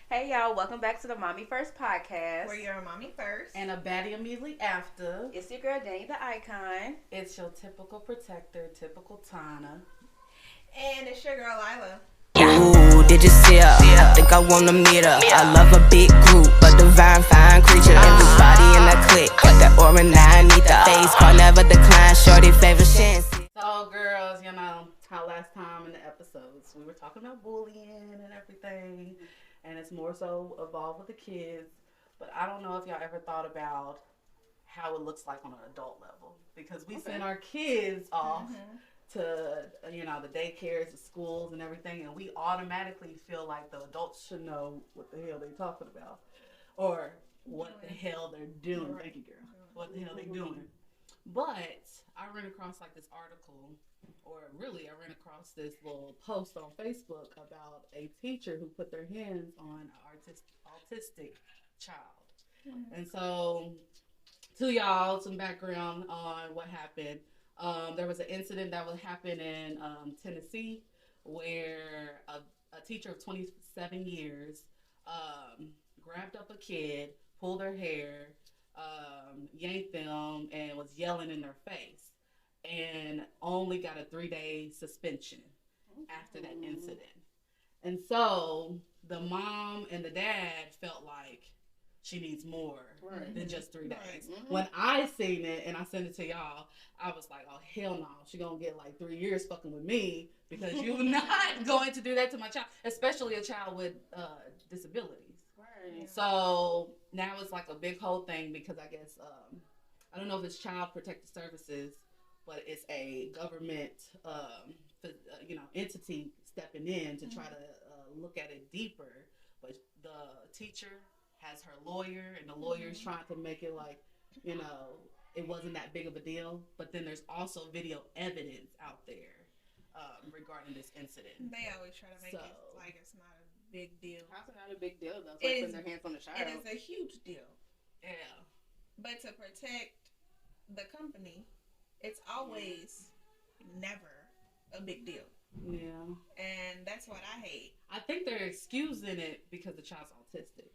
Hey y'all, welcome back to the Mommy First podcast. Where you're a mommy first. And a baddie immediately after. It's your girl Danny the Icon. It's your typical protector, typical Tana. And it's your girl Lila. Ooh, did you see her? I think I wanna meet her. I love a big group, a divine fine creature. Everybody in the clique, that aura I need the face call never decline. Shorty favorite chance. So girls, how last time in the episodes we were talking about bullying and everything, and it's more so evolved with the kids. But I don't know if y'all ever thought about how it looks like on an adult level, because we send our kids off to the daycares, the schools, and everything, and we automatically feel like the adults should know what the hell they're talking about, or what the hell they're doing. Thank you, girl. What the hell they doing? But I ran across like this article, or really I ran across this little post on Facebook about a teacher who put their hands on an autistic child. And so, to y'all, some background on what happened. There was an incident that would happen in Tennessee where a teacher of 27 years grabbed up a kid, pulled their hair, yanked them, and was yelling in their face, and only got a 3-day suspension after that incident. And so the mom and the dad felt like she needs more than just 3 days. When I seen it and I sent it to y'all, I was like, oh, hell no. She gonna get like 3 years fucking with me, because you're not going to do that to my child, especially a child with disabilities. Right. So now it's like a big whole thing, because I guess, I don't know if it's Child Protective Services, but it's a government, entity stepping in to try to look at it deeper. But the teacher has her lawyer, and the lawyer's trying to make it like, it wasn't that big of a deal. But then there's also video evidence out there regarding this incident. They always try to make it like it's not a big deal. How's it not a big deal though? It's like putting their hands on the child. It is a huge deal. Yeah. But to protect the company, it's always never a big deal. Yeah. And that's what I hate. I think they're excusing it because the child's autistic.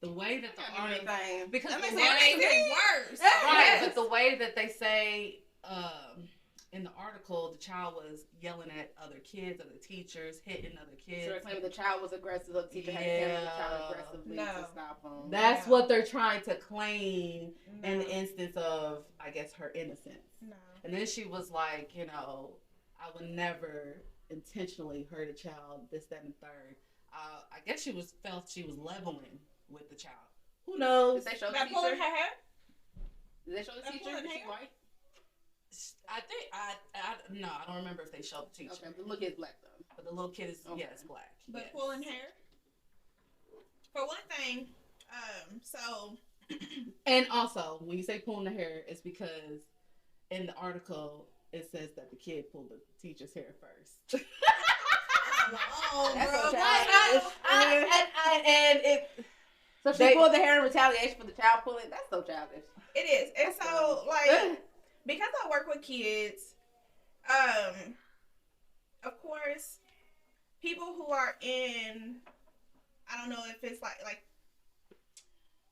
The way that the article, because that makes it worse. Right, but the way that they say in the article, the child was yelling at other kids, other teachers, hitting other kids. So they're claiming the child was aggressive, so the teacher had to handle the child aggressively to stop them. That's what they're trying to claim in the instance of, I guess, her innocence. No. And then she was like, I would never intentionally hurt a child, this, that, and third. I guess felt she was leveling with the child. Who knows? Did they show the teacher? Pulling her hair? Did they show the teacher? Is she white? I think no, I don't remember if they showed the teacher. Okay, the little kid's black though. But the little kid is yes, black. But yes. pulling hair. For one thing, so. And also, when you say pulling the hair, it's because in the article it says that the kid pulled the teacher's hair first. Oh, that's bro. so childish. So she pulled the hair in retaliation for the child pulling. That's so childish. It is. And so, because I work with kids, of course, people who are in, I don't know if it's like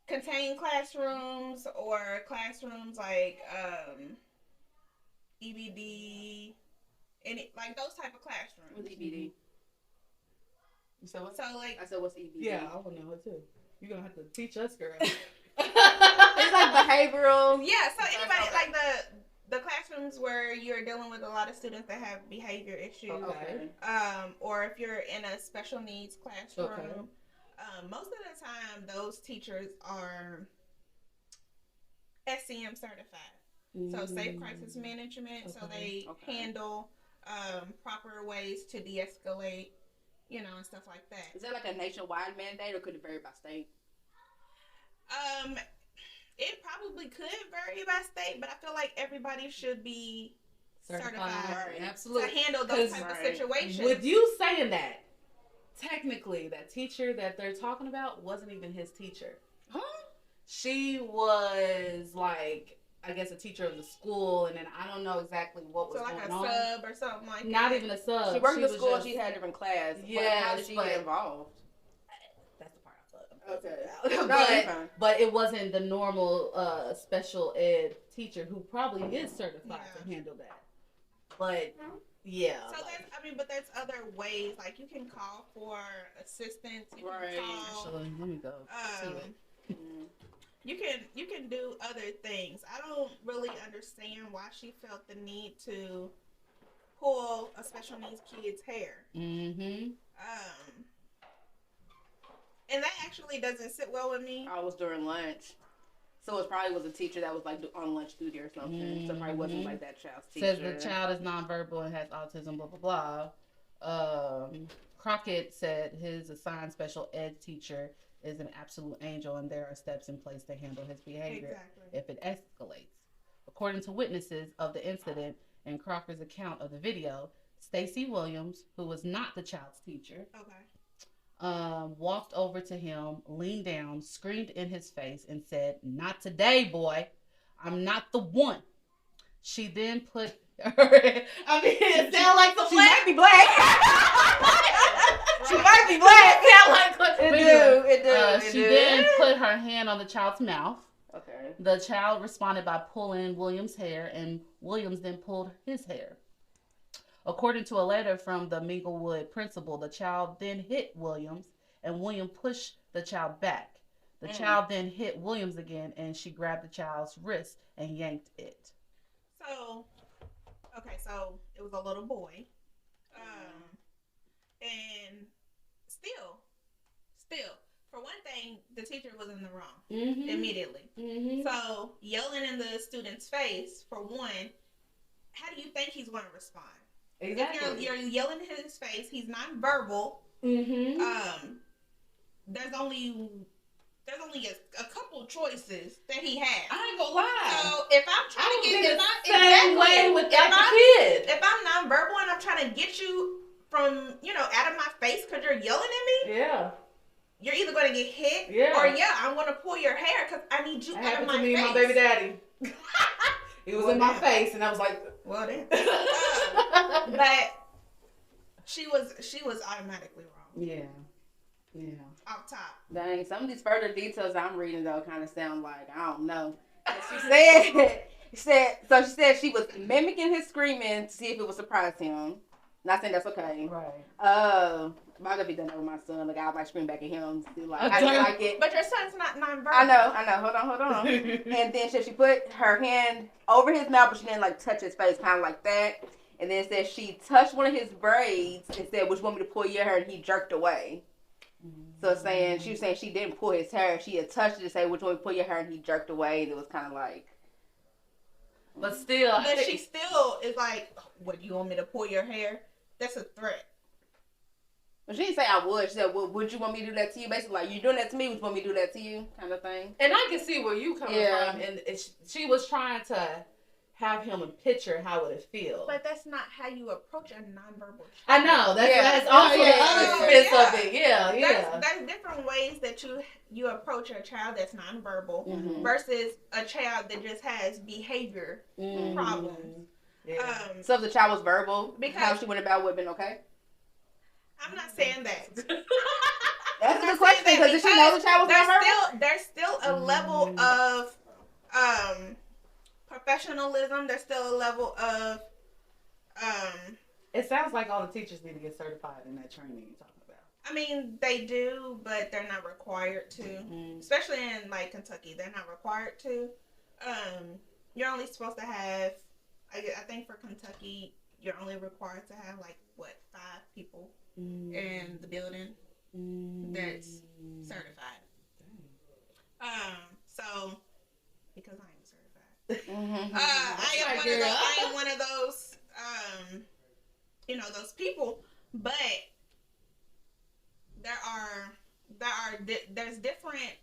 contained classrooms or classrooms like EBD, like those type of classrooms. What's EBD? So what? So like, I said, what's EBD? Yeah, I want to know it too. You're gonna have to teach us, girl. It's like behavioral. Yeah. So anybody like the classrooms where you're dealing with a lot of students that have behavior issues. Okay. Or if you're in a special needs classroom, most of the time those teachers are SCM certified. So safe crisis management. So they handle proper ways to de-escalate, and stuff like that. Is that like a nationwide mandate, or could it vary by state? It probably could vary by state, but I feel like everybody should be certified absolutely, to handle those type of situations. With you saying that, technically, that teacher that they're talking about wasn't even his teacher. Huh? She was like, I guess, a teacher of the school, and then I don't know exactly what was going on. So like a sub or something like that? Not even a sub. She worked in the school, she had a different class. Yeah. How did she get involved? That's the part but it wasn't the normal special ed teacher who probably is certified to handle that. But yeah. So but there's other ways. Like you can call for assistance. You can call. Actually, let me go. You can do other things. I don't really understand why she felt the need to pull a special needs kid's hair. Mm-hmm. And that actually doesn't sit well with me. I was during lunch. So it probably was a teacher that was like on lunch duty or something. So it probably wasn't like that child's teacher. Says the child is nonverbal and has autism, blah, blah, blah. Crockett said his assigned special ed teacher is an absolute angel and there are steps in place to handle his behavior if it escalates. According to witnesses of the incident in Crocker's account of the video, Stacy Williams, who was not the child's teacher, walked over to him, leaned down, screamed in his face, and said, "Not today, boy. I'm not the one." She then put her... I mean, it sounds like the She might be black. She might be black. It do. She then put her hand on the child's mouth. Okay. The child responded by pulling Williams' hair, and Williams then pulled his hair. According to a letter from the Minglewood principal, the child then hit Williams, and William pushed the child back. The child then hit Williams again, and she grabbed the child's wrist and yanked it. So it was a little boy. And still, for one thing, the teacher was in the wrong immediately. Mm-hmm. So yelling in the student's face, for one, how do you think he's going to respond? Exactly. If you're yelling in his face, he's nonverbal. Mm-hmm. There's only a couple choices that he has. I ain't gonna lie. So if I'm trying to get if I'm nonverbal and I'm trying to get you from out of my face because you're yelling at me, you're either going to get hit or I'm going to pull your hair because I need you out of my face. Happened to me and my baby daddy. He was in my face and I was like, well then. But she was automatically wrong. Yeah. Off top. Dang, some of these further details I'm reading though kind of sound like I don't know. She said she was mimicking his screaming to see if it would surprise him. Not saying that's okay. Right. I'm gonna be done with my son. Like I like scream back at him. Like I don't like it. But your son's not nonverbal. I know. Hold on. And then she put her hand over his mouth, but she didn't like touch his face, kind of like that. And then it said she touched one of his braids and said, "Which want me to pull your hair?" And he jerked away. So she was saying she didn't pull his hair. She had touched it to say, "Which one to pull your hair?" And he jerked away. And it was kind of like. But still, she still is like, "What, you want me to pull your hair?" That's a threat. Well, she didn't say I would. She said, well, "Would you want me to do that to you?" Basically, like, "You're doing that to me. Would you want me to do that to you?" Kind of thing. And I can see where you coming from. And she was trying to have him picture how would it feel. But that's not how you approach a nonverbal child. I know. That's also the other sense of it. Yeah. There's different ways that you approach a child that's nonverbal versus a child that just has behavior problems. Yeah. So if the child was verbal, how she went about would have been okay? I'm not saying that. That's a good question because did she know the child was nonverbal? There's still a level of professionalism. There's still a level of It sounds like all the teachers need to get certified in that training you're talking about. I mean, they do, but they're not required to. Especially in like Kentucky, they're not required to. You're only supposed to have. I think for Kentucky, you're only required to have 5 people in the building that's certified. So because I am certified, I am one of those, those people. But there's different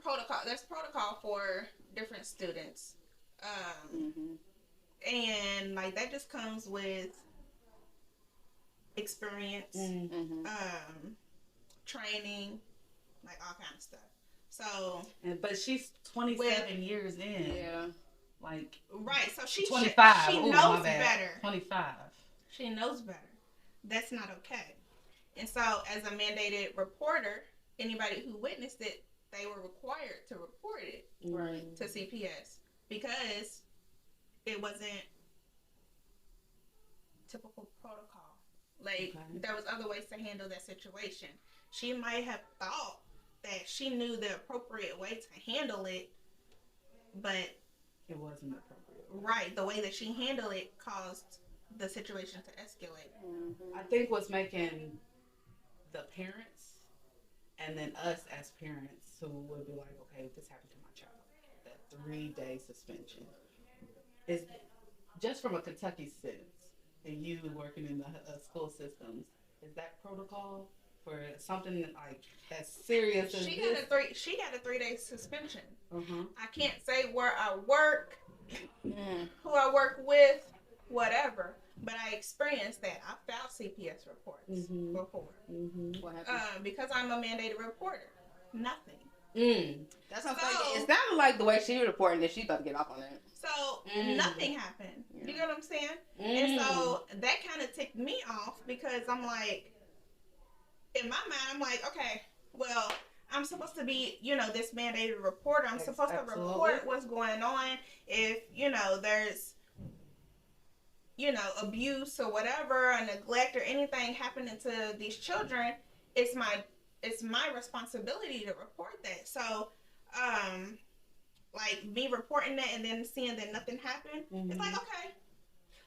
protocol. There's protocol for different students. And that just comes with experience, training, all kind of stuff. So, but she's 27 years in. Yeah. Right. So she 25. She knows better. 25. She knows better. That's not okay. And so, as a mandated reporter, anybody who witnessed it, they were required to report it to CPS because it wasn't typical protocol. Like, there was other ways to handle that situation. She might have thought that she knew the appropriate way to handle it, but it wasn't appropriate. Right, the way that she handled it caused the situation to escalate. I think what's making the parents and then us as parents who would be like, okay, if this happened to my child, that 3-day suspension is just from a Kentucky sense, and you working in the school systems, is that protocol for something like as serious as she this? got a 3-day suspension. I can't say where I work, who I work with, whatever. But I experienced that. I filed CPS reports before. What happened? Because I'm a mandated reporter. Nothing. That's what I'm saying. It sounded like the way she was reporting that she about to get off on it. So nothing happened. You know what I'm saying? And so that kind of ticked me off because I'm like, in my mind, I'm like, okay, well, I'm supposed to be, this mandated reporter. I'm supposed to report what's going on. If, there's, abuse or whatever, or neglect or anything happening to these children, it's my responsibility to report that. So, like me reporting that and then seeing that nothing happened, it's like, okay,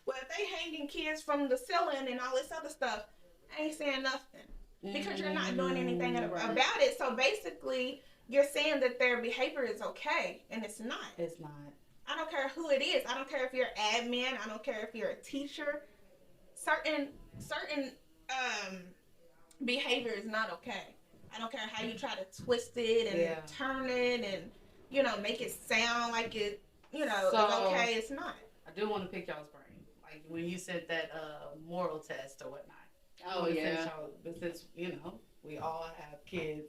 well, if they hanging kids from the ceiling and all this other stuff, I ain't saying nothing. Because you're not doing anything about it. So basically, you're saying that their behavior is okay, and it's not. It's not. I don't care who it is. I don't care if you're admin. I don't care if you're a teacher. Certain behavior is not okay. I don't care how you try to twist it and turn it and, make it sound like it, it's okay. It's not. I do want to pick y'all's brain. Like when you said that moral test or whatnot. Oh, yeah. Since, we all have kids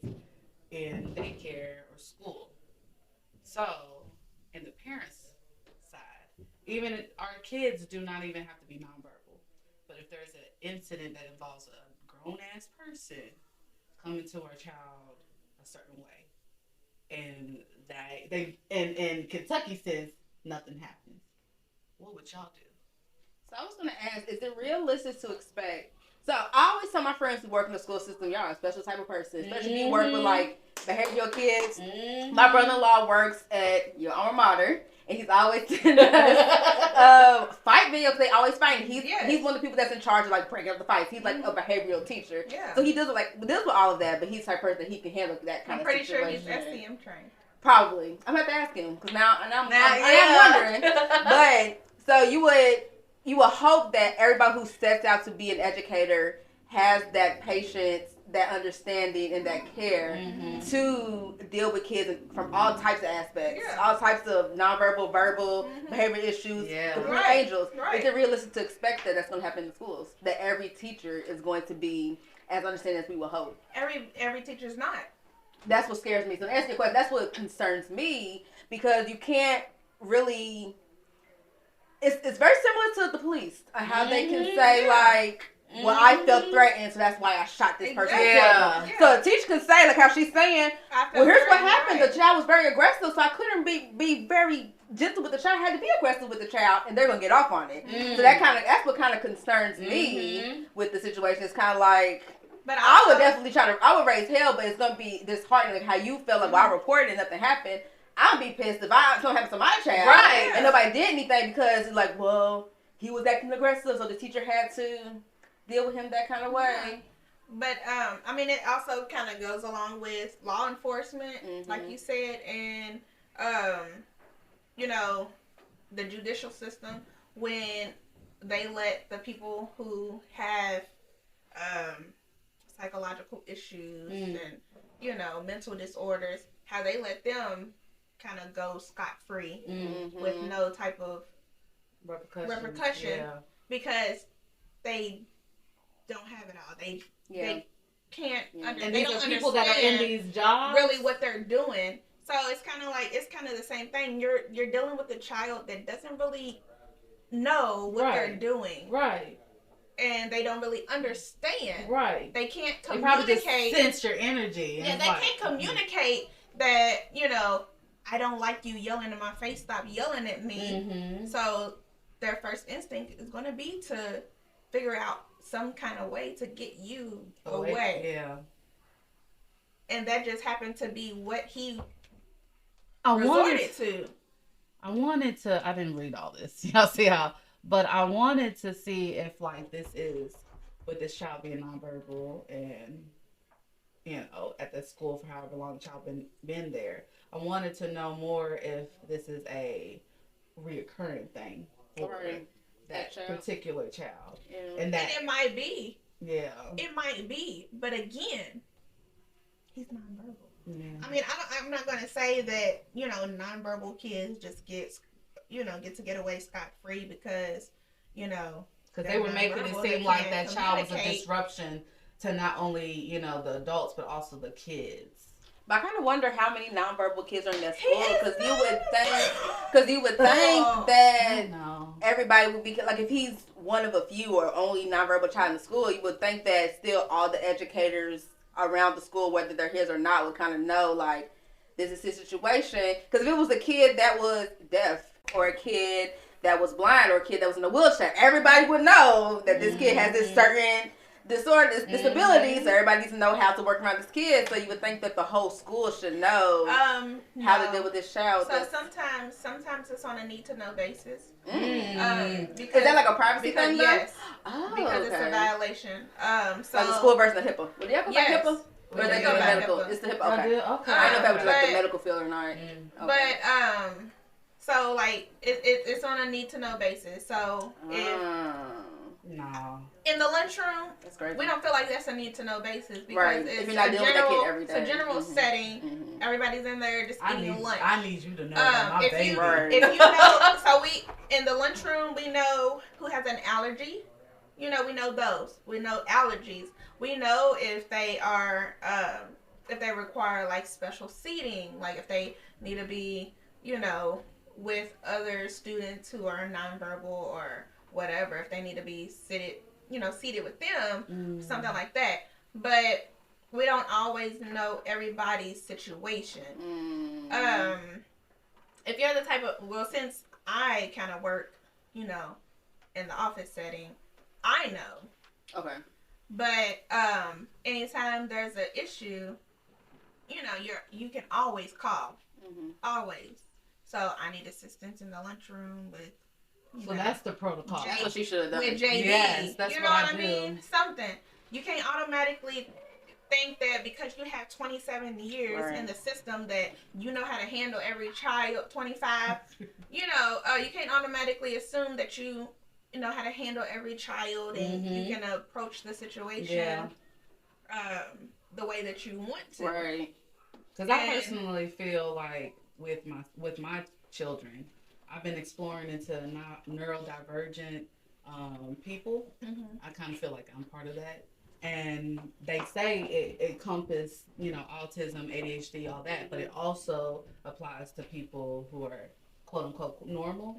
in daycare or school. So, in the parents' side, even our kids do not even have to be nonverbal. But if there's an incident that involves a grown-ass person coming to our child a certain way, and Kentucky says nothing happens, what would y'all do? So I was going to ask, is it realistic to expect... So I always tell my friends who work in the school system, y'all are a special type of person, especially if you work with like behavioral kids. My brother-in-law works at your alma mater, and he's always sending us fight videos. They always fight. He's one of the people that's in charge of like breaking up the fights. He's like a behavioral teacher, so he does with all of that. But he's the type of person that he can handle that kind of situation. I'm pretty sure he's STM trained. Probably. I'm gonna have to ask him because now I'm wondering. But so you would hope that everybody who sets out to be an educator has that patience, that understanding, and that care to deal with kids from all types of aspects, all types of nonverbal, verbal, behavior issues, the angels. Is it realistic to expect that that's going to happen in the schools? That every teacher is going to be as understanding as we will hope? Every teacher's not. That's what scares me. So to answer your question, that's what concerns me because you can't really... It's very similar to the police. How they can say, like, well, I felt threatened, so that's why I shot this person. So a teacher can say, like how she's saying, well, here's what happened. The child was very aggressive, so I couldn't be very gentle with the child. I had to be aggressive with the child, and they're going to get off on it. So that's what kind of concerns me with the situation. It's kind of like... But I would definitely I would raise hell, but it's going to be disheartening, like how you feel like, well, I reported and nothing happened. I'd be pissed if something happened to my child. Right. And nobody did anything because it's like, well, he was acting aggressive, so the teacher had to deal with him that kind of way. But, it also kind of goes along with law enforcement, like you said, and, the judicial system, when they let the people who have psychological issues and, mental disorders, how they let them kind of go scot-free with no type of repercussion because they don't have it all. They can't and these are people that are in these jobs really what they're doing. So it's kind of the same thing. You're dealing with a child that doesn't really know what they're doing. Right. and they don't really understand. Right. They can't They probably just communicate. sense your energy. Yeah, they can't communicate that, I don't like you yelling in my face. Stop yelling at me. Mm-hmm. So their first instinct is going to be to figure out some kind of way to get you away. Yeah. And that just happened to be what he resorted to. I didn't read all this. Y'all see how, but I wanted to see if like this is with this child being nonverbal and, at the school for however long the child been there. I wanted to know more if this is a reoccurring thing for that particular child. Yeah. And it might be. Yeah. It might be. But again, he's nonverbal. Yeah. I mean, I'm not going to say that, nonverbal kids just get to get away scot-free because, because they were making it seem like that child was a disruption to not only, the adults, but also the kids. But I kind of wonder how many nonverbal kids are in that school, because you would think that everybody would be, like, if he's one of a few or only nonverbal child in the school, you would think that still all the educators around the school, whether they're his or not, would kind of know, like, this is his situation. Because if it was a kid that was deaf, or a kid that was blind, or a kid that was in a wheelchair, everybody would know that this kid has this certain disorder, this disability, so everybody needs to know how to work around this kid. So you would think that the whole school should know how to deal with this child. So sometimes it's on a need to know basis. Because, is that like a privacy thing? Yes. Because it's a violation. So like the school version of HIPAA. Would you ever like HIPAA? Or they go medical? HIPAA. It's the HIPAA. Okay. Okay. I don't know if that was like the medical field or not. Okay. But so like it's on a need to know basis. So if no. In the lunchroom, that's crazy. We don't feel like that's a need to know basis because it's if you're not dealing with that kid every day. It's a general setting. Everybody's in there just eating lunch. I need you to know that my baby. If you know, so we in the lunchroom we know who has an allergy. We know those. We know allergies. We know if they are if they require like special seating, like if they need to be with other students who are nonverbal or whatever, if they need to be seated with them, something like that. But we don't always know everybody's situation. If you're the type of, since I kind of work, in the office setting, I know. Okay. But anytime there's an issue, you can always call. Always. So I need assistance in the lunchroom with. So that's the protocol. That's what she should have done. With JD. Yes, that's what I mean? Something. You can't automatically think that because you have 27 years in the system that you know how to handle every child, 25, you can't automatically assume that you know how to handle every child and you can approach the situation the way that you want to. Right. Because I personally feel like with my children, I've been exploring into neurodivergent people. I kind of feel like I'm part of that. And they say it encompasses, autism, ADHD, all that, but it also applies to people who are quote unquote normal.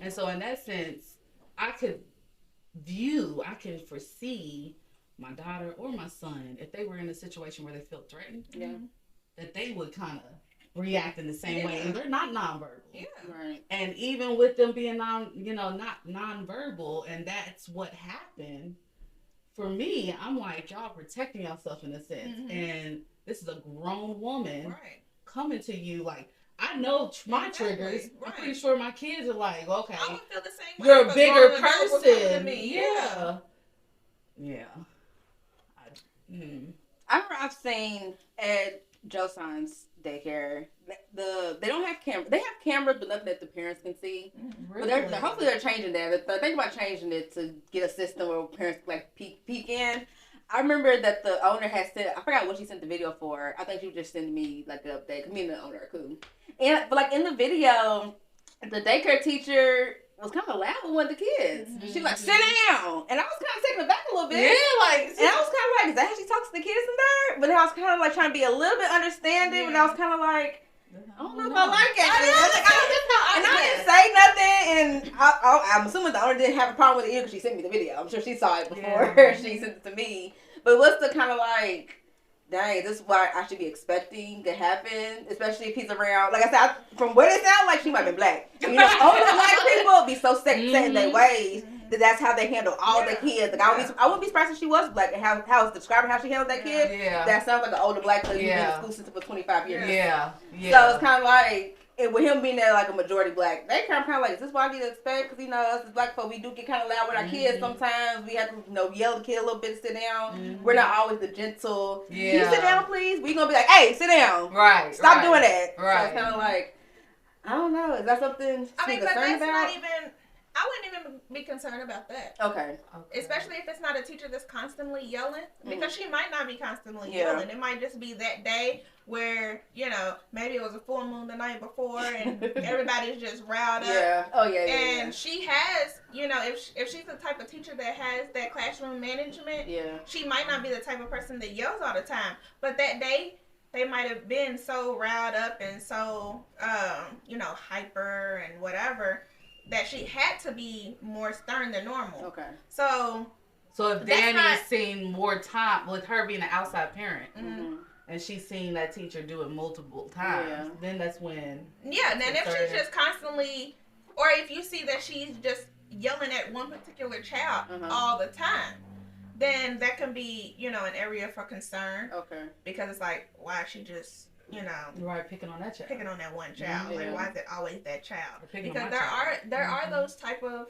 And so in that sense, I can foresee my daughter or my son, if they were in a situation where they feel threatened, that they would kind of react in the same way, and they're not nonverbal. Yeah. Right. And even with them being not nonverbal, and that's what happened. For me, I'm like, y'all protecting yourself in a sense, and this is a grown woman coming to you. Like, I know my triggers. I'm pretty sure my kids are like, okay, I would feel the same way. You're a bigger person. Yeah. I remember I've seen at Joseon's daycare, they don't have cameras. They have cameras, but nothing that the parents can see. Really? But hopefully they're changing that. They're thinking about changing it to get a system where parents like peek in. I remember that the owner had sent. I forgot what she sent the video for. I think she was just sending me like the update. Me and the owner are cool. But like in the video, the daycare teacher was kind of loud with one of the kids. She was like, sit down. And I was kind of taken aback a little bit. And I was kind of like, is that how she talks to the kids in there? But then I was kind of like trying to be a little bit understanding. But I was kind of like, I don't know if I like it. And I didn't say nothing, and I'm assuming the owner didn't have a problem with it either because she sent me the video. I'm sure she saw it before she sent it to me. But what's the kind of like, dang, this is what I should be expecting to happen, especially if he's around. Like I said, from what it sounds like, she might be black. You know, older black people be so set in their ways that's how they handle all the kids. Like I wouldn't be surprised if she was black and how it's describing how she handled that kid. Yeah. That sounds like an older black lady who's been in the school system for 25 years. Yeah. So it's kind of like, and with him being there like a majority black, they kind of like, is this what I need to expect? Because, you know, us as black folk, we do get kind of loud with our kids sometimes. We have to, you know, yell at the kid a little bit to sit down. We're not always the gentle, can you sit down, please? We're going to be like, hey, sit down. Right. Stop doing that. Right. So it's kind of like, I don't know. Is that something to be concerned about? Not even, I wouldn't even be concerned about that. Okay. Especially if it's not a teacher that's constantly yelling. Because she might not be constantly yelling. It might just be that day where, you know, maybe it was a full moon the night before and everybody's just riled up. Yeah. Oh, yeah. And she has, you know, if she's the type of teacher that has that classroom management, she might not be the type of person that yells all the time. But that day, they might have been so riled up and so, you know, hyper and whatever, that she had to be more stern than normal. Okay. So if Danny's seen more time with her being an outside parent, and she's seen that teacher do it multiple times, then that's when. Yeah, and then if she's just constantly, or if you see that she's just yelling at one particular child all the time, then that can be, you know, an area for concern. Okay. Because it's like, why is she just, you know, picking on that child, picking on that one child? Like, why is it always that child? Because there are those type of,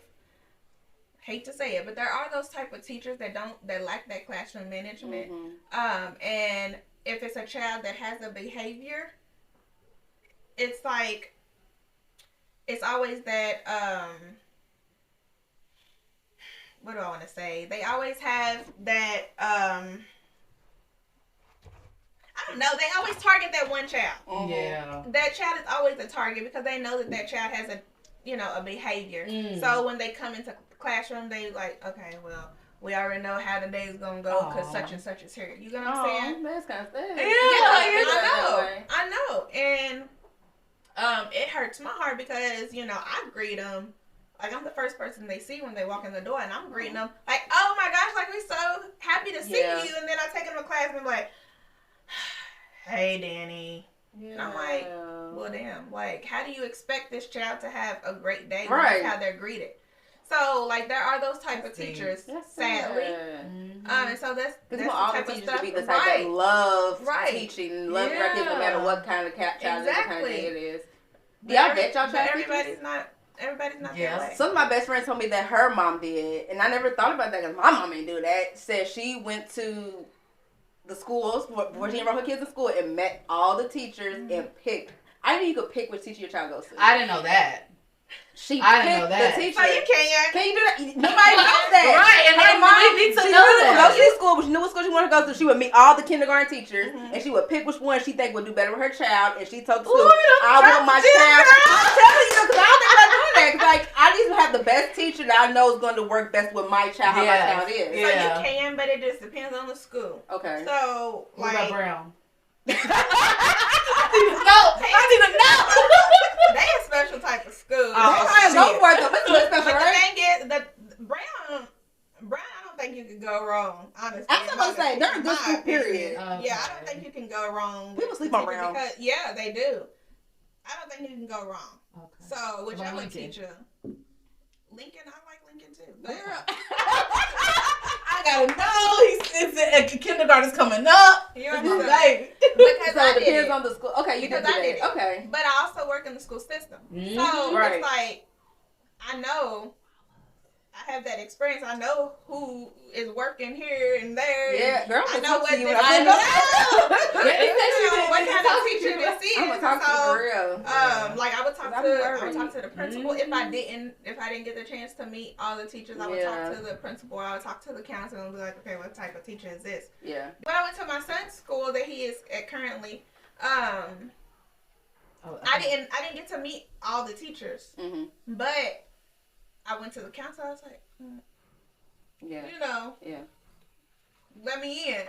hate to say it, but there are those type of teachers that lack that classroom management. And if it's a child that has a behavior, it's like, it's always that, what do I want to say? They always have that, I don't know, they always target that one child. Yeah. That child is always a target because they know that child has a, you know, a behavior. So when they come into the classroom, they like, okay, well, we already know how the day is going to go because such and such is here. You know what I'm saying? That's kind of sad. I know. And it hurts my heart because, you know, I greet them. Like, I'm the first person they see when they walk in the door, and I'm greeting them like, oh my gosh, like, we're so happy to see you. And then I take them to class and I'm like, hey, Danny. Yeah. And I'm like, well, damn. Like, how do you expect this child to have a great day when that's how they're greeted? So, like, there are those type of teachers, sadly. And so that's all the teachers to be the type that love teaching, love their kids no matter what kind of child what kind of day it is. Yeah, I bet y'all try everybody's not that way. Some of my best friends told me that her mom did, and I never thought about that because my mom didn't do that. Said she went to the schools before she enrolled her kids in school and met all the teachers and picked. I didn't know you could pick which teacher your child goes to. I didn't know that. I didn't know that. The teacher. So you can't. Can you do that? Nobody knows that. Right, and her mom needs to know that. Go to school, but she knew what school she wanted to go to. She would meet all the kindergarten teachers, and she would pick which one she think would do better with her child. And she told the school, I want my child. I'm telling you, because I don't think I'm doing that. Because like, I need to have the best teacher that I know is going to work best with my child. How my child is. So you can, but it just depends on the school. Okay. So what about Brown? I need to know. They a special type of school. Go for it though. It's a special, but the thing is, Brown, I don't think you can go wrong. Honestly, I'm supposed to say they're a good school. Period. Yeah, I don't think you can go wrong. People sleep on Brown. Yeah, they do. I don't think you can go wrong. Okay. So whichever teacher, Lincoln, I like Lincoln too. I gotta know he's kindergarten's coming up. You're right. Because so it depends on the school. Okay, because I did it. Okay. But I also work in the school system. So it's like, I know, I have that experience. I know who is working here and there. Yeah, girl, I know what this is. I know what kind of teacher this is. I'm gonna talk to you for real. Like I would talk to the principal if I didn't get the chance to meet all the teachers. I would talk to the principal. I would talk to the counselor and be like, okay, what type of teacher is this? Yeah. When I went to my son's school that he is at currently, I didn't get to meet all the teachers, but I went to the counselor. I was like, let me in.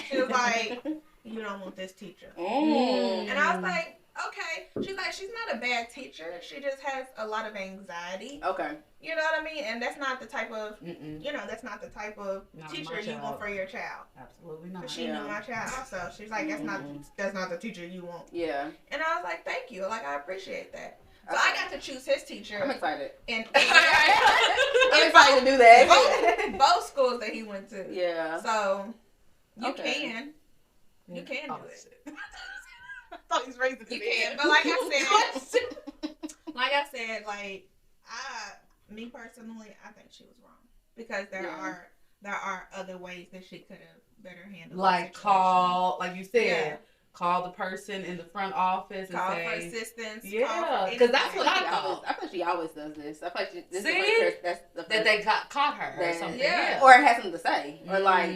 She was like, you don't want this teacher. And I was like, okay. She's like, she's not a bad teacher. She just has a lot of anxiety. Okay. You know what I mean? And that's not the type of, that's not the type of teacher you want for your child. Absolutely not. But she knew my child also. She's like, that's not the teacher you want. Yeah. And I was like, thank you. Like, I appreciate that. So I got to choose his teacher. I'm excited. And I'm excited to do that. Both schools that he went to. Yeah. So you can do it. I thought he was raising You can, but like I said, me personally, I think she was wrong because there are other ways that she could have better handled. Like like you said, call the person in the front office and call say, for assistance. Yeah, because that's what I thought. I feel she always does this. I feel like this See? is that's the That they caught her or something. Yeah. Or it has something to say. Or like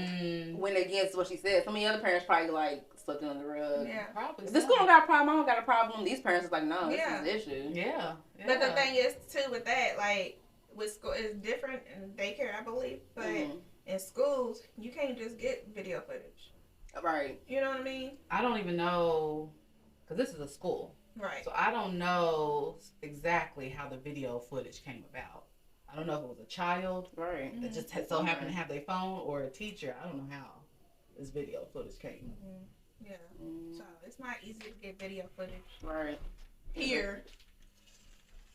went against what she said. Some of the other parents probably like slipped under the rug. Yeah, probably. If the school don't got a problem, I don't got a problem. These parents is like, no, this is the issue. Yeah. But the thing is too with that, like with school, it's different in daycare, I believe. But in schools, you can't just get video footage. Right. You know what I mean? I don't even know, because this is a school. Right. So I don't know exactly how the video footage came about. I don't know if it was a child that just so happened to have their phone or a teacher. I don't know how this video footage came. Yeah. So it's not easy to get video footage. Right. Here.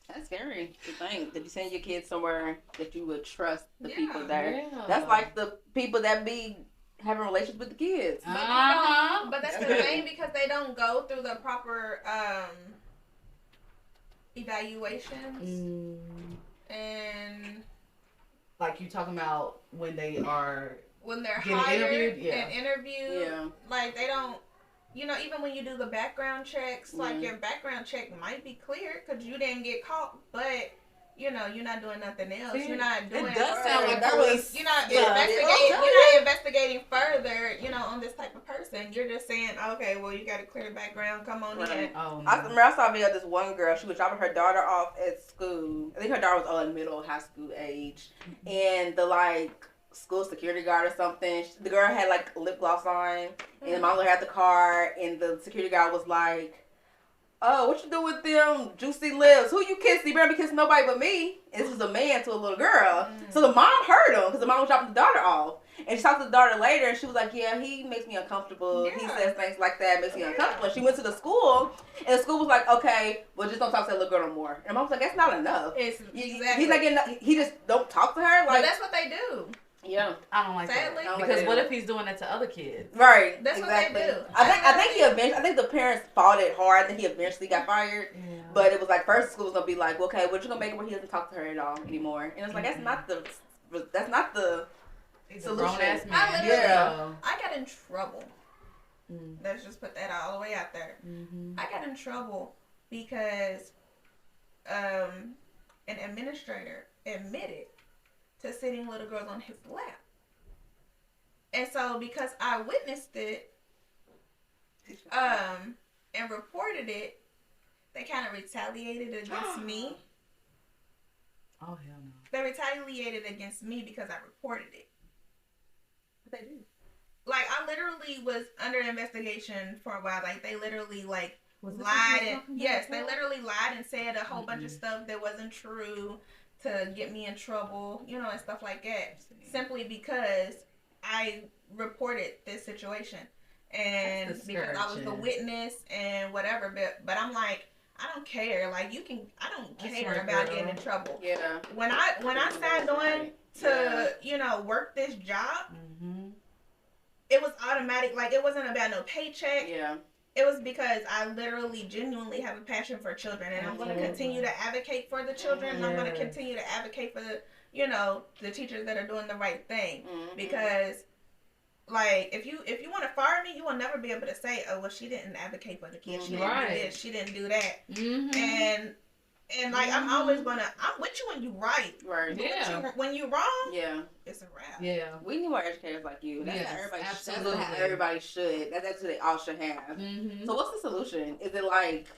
That's scary to think that you send your kids somewhere that you would trust the people there. Yeah. That's like the people that be having relations with the kids. But that's the thing, because they don't go through the proper evaluations. And like you talking about when they're hired and interviewed, Yeah. like they don't, even when you do the background checks, like your background check might be clear because you didn't get caught, but you're not doing nothing else. See, you're not doing. It does sound like police. You're not investigating. You're not investigating further. On this type of person. You're just saying, okay, well, you got a clear background. Come on in. Oh, no. I remember I saw a video of this one girl. She was dropping her daughter off at school. I think her daughter was all in middle high school age, and the school security guard or something. The girl had lip gloss on, and the mom had the car, and the security guard was like, "Oh, what you do with them juicy lips? Who you kiss? You better be kissing nobody but me." And this was a man to a little girl. So the mom heard him because the mom was dropping the daughter off. And she talked to the daughter later, and she was like, "Yeah, he makes me uncomfortable. Yeah. He says things like that, makes me uncomfortable." And she went to the school, and the school was like, "Okay, well, just don't talk to that little girl no more." And the mom was like, "That's not enough." Exactly. He's like, he just don't talk to her. But that's what they do. Yeah. I don't like Sadly. that. Because what if he's doing that to other kids? Right. That's exactly. what they do. I think the parents fought it hard, and then he eventually got fired. Yeah. But it was like first school was gonna be like, okay, we're just gonna make it where he doesn't talk to her at all anymore. And it's like that's not the He's solution. a grown-ass man. I got in trouble. Let's just put that all the way out there. I got in trouble because an administrator admitted to sitting little girls on his lap. And so because I witnessed it and reported it, they kind of retaliated against me. Oh, hell no. They retaliated against me because I reported it. What they do? Like, I literally was under investigation for a while. Like, they literally, lied. And yes, they literally lied and said a whole bunch of stuff that wasn't true to get me in trouble, and stuff like that. Simply because I reported this situation. And because I was the witness and whatever. But I'm like, I don't care. Like, I don't care about getting in trouble. Yeah. When I signed on to, work this job, it was automatic. Like, it wasn't about no paycheck. Yeah. It was because I literally genuinely have a passion for children, and I'm going to continue to advocate for the children, and I'm going to continue to advocate for the teachers that are doing the right thing. Because, like, if you want to fire me, you will never be able to say, "Oh, well, she didn't advocate for the kids. She didn't do this. She didn't do that." And like, I'm with you when you right. Right. But when you wrong, yeah, it's a wrap. Yeah. We need more educators like you. That's Yes, how everybody absolutely. That's how everybody should. That's what they all should have. So what's the solution? Is it like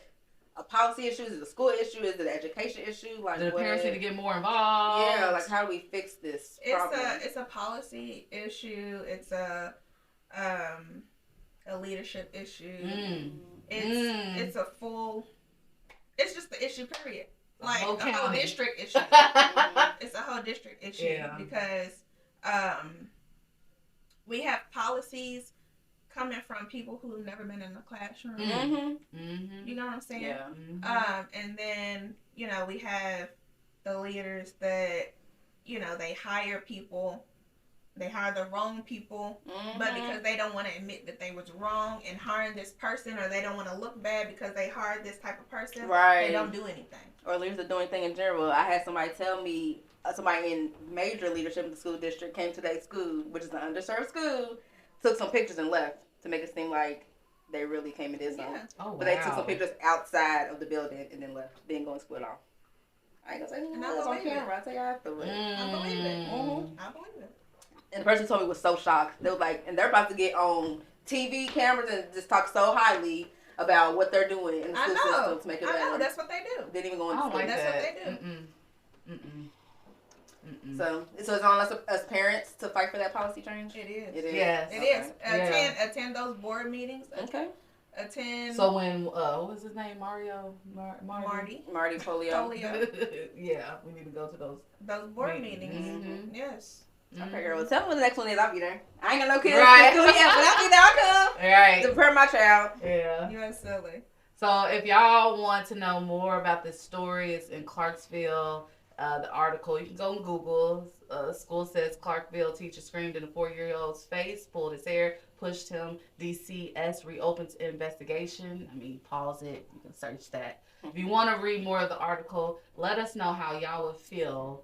a policy issue? Is it a school issue? Is it an education issue? Like, the parents need to get more involved. Yeah, like how do we fix this problem? It's a policy issue. It's a a leadership issue. Mm. It's a full. It's just the issue. Period. Like whole a whole county. district issue. It's a whole district issue because we have policies coming from people who've never been in the classroom. You know what I'm saying? Yeah. And then we have the leaders that they hire people. They hire the wrong people, but because they don't want to admit that they was wrong in hiring this person, or they don't want to look bad because they hired this type of person, they don't do anything. Or leaders that do anything in general. I had somebody tell me, somebody in major leadership in the school district came to their school, which is an underserved school, took some pictures and left to make it seem like they really came in this zone. Oh, but they took some pictures outside of the building and then left. Didn't go and split off. I ain't gonna say anything else on camera. I tell you how I feel it. I believe it. I believe it. And the person told me was so shocked. They was like, and they're about to get on TV cameras and just talk so highly about what they're doing in the school system to make it better. I know, that's what they do. Didn't even go into school. Like that's that. what they do. So it's on us as parents to fight for that policy change? It is. It is. Yes. Okay. It is. Attend those board meetings. Okay. Attend. So when, what was his name? Marty Polio. Yeah, we need to go to those board meetings. Yes. Okay, girl. Well, tell me when the next one is. I'll be there. I ain't got no kids right. yet, but I'll be there. I'll come. Right. To prepare my child. Yeah. You are silly. So if y'all want to know more about this story, it's in Clarksville. The article, you can go and Google. School says Clarksville teacher screamed in a 4-year-old's face, pulled his hair, pushed him. DCS reopens investigation. I mean, pause it. You can search that. If you want to read more of the article, let us know how y'all would feel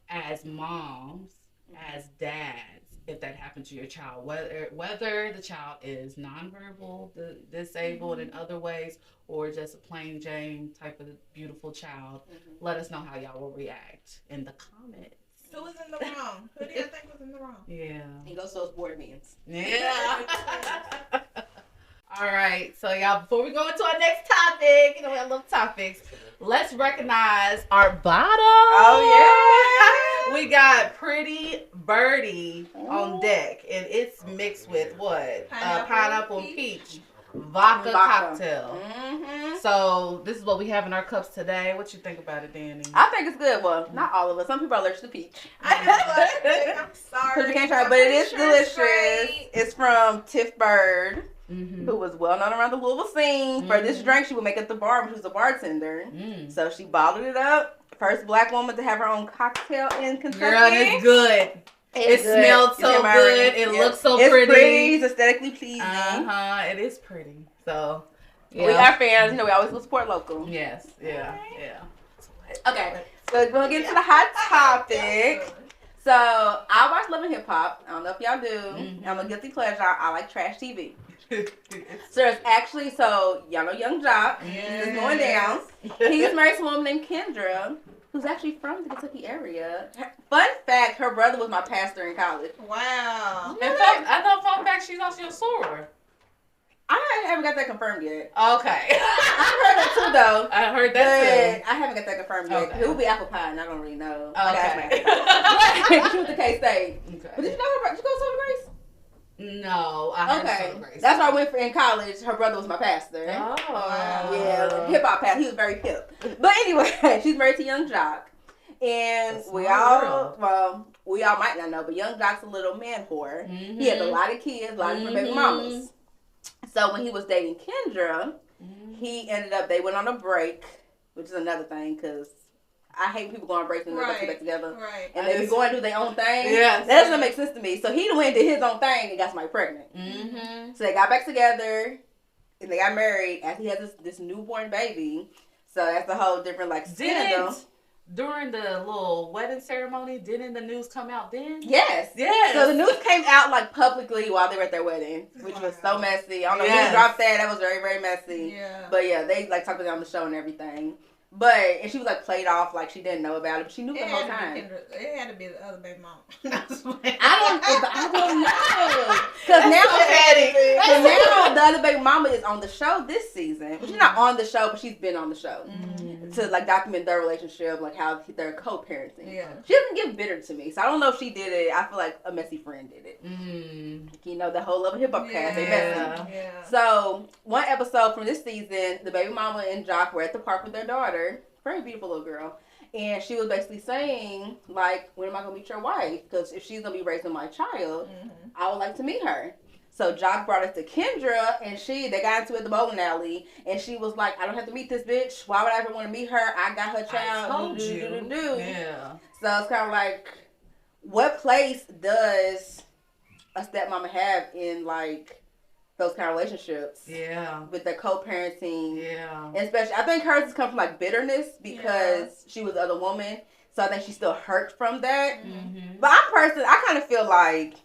as moms, as dads, if that happened to your child. Whether the child is nonverbal, disabled in other ways, or just a plain Jane type of beautiful child. Let us know how y'all will react in the comments. Who was in the wrong? Who do you think was in the wrong? Yeah. He goes to those board meetings. Yeah. All right. So, y'all, before we go into our next topic, we have little topics. Let's recognize our bottom. Oh, yeah. We got Pretty Birdie on deck, and it's mixed with what? Pineapple and peach. Vodka cocktail. So this is what we have in our cups today. What you think about it, Danny? I think it's good. Well, not all of us. Some people are allergic to peach. I know. I'm sorry. You can't try it, but it is delicious. It's from Tiff Bird, who was well known around the Louisville scene for this drink she would make at the bar when she was a bartender. So she bottled it up. First black woman to have her own cocktail in Kentucky. Girl, it's good. It smelled so good. It looks so pretty. pretty. It's aesthetically pleasing. It is pretty. So, yeah. We are fans. You know, we always will support local. Yes. Yeah. Okay. So we're going to get to the hot topic. So, I watch Love and Hip Hop. I don't know if y'all do. I'm a guilty pleasure. I like trash TV. So there's actually, y'all know Young Joc. It's going down. He's married to a woman named Kendra, who's actually from the Kentucky area. Fun fact, her brother was my pastor in college. Wow. In fact, I know, fun fact, she's also a soror. I haven't got that confirmed yet. Okay. I heard that too, though. I heard that too. I haven't got that confirmed yet. Okay. It would be apple pie, and I don't really know. Okay. She was the K-State. Okay. But did you know her? Did you go to Southern Grace? No, I heard Southern Grace. That's why I went for in college. Her brother was my pastor. Oh. Yeah, hip hop pastor. He was very hip. But anyway, she's married to Young Joc. And we all might not know, but Young Joc's a little man whore. He has a lot of kids, a lot of different baby mamas. So when he was dating Kendra, they went on a break, which is another thing, because I hate when people go on breaks and they go back together. Right. And they be going to do their own thing. Yes. That doesn't make sense to me. So he went and did his own thing and got somebody pregnant. So they got back together and they got married after he had this newborn baby. So that's a whole different scandal. During the little wedding ceremony, didn't the news come out then? Yes. So the news came out publicly while they were at their wedding, which was so messy. I don't know who dropped that. That was very, very messy. Yeah. But yeah, they talked about it on the show and everything. And she was played off like she didn't know about it, but she knew the whole time. It had to be the other baby mom. I don't know. Because now the other baby mama is on the show this season. She's not on the show, but she's been on the show. to like document their relationship, like how they're co-parenting. Yeah. She doesn't get bitter to me, so I don't know if she did it. I feel like a messy friend did it. You know, the whole Love and Hip Hop cast, they messy. Yeah. So one episode from this season, the baby mama and Joc were at the park with their daughter, very beautiful little girl, and she was basically saying like, when am I gonna meet your wife? Because if she's gonna be raising my child, I would like to meet her. So Joc brought it to Kendra, and they got into it at the bowling alley, and she was like, I don't have to meet this bitch. Why would I ever want to meet her? I got her child. I told you. Yeah. So it's kind of like, what place does a stepmama have in, like, those kind of relationships? Yeah. With the co-parenting. Yeah. And especially, I think hers has come from, like, bitterness because she was the other woman. So I think she's still hurt from that. But I kind of feel like,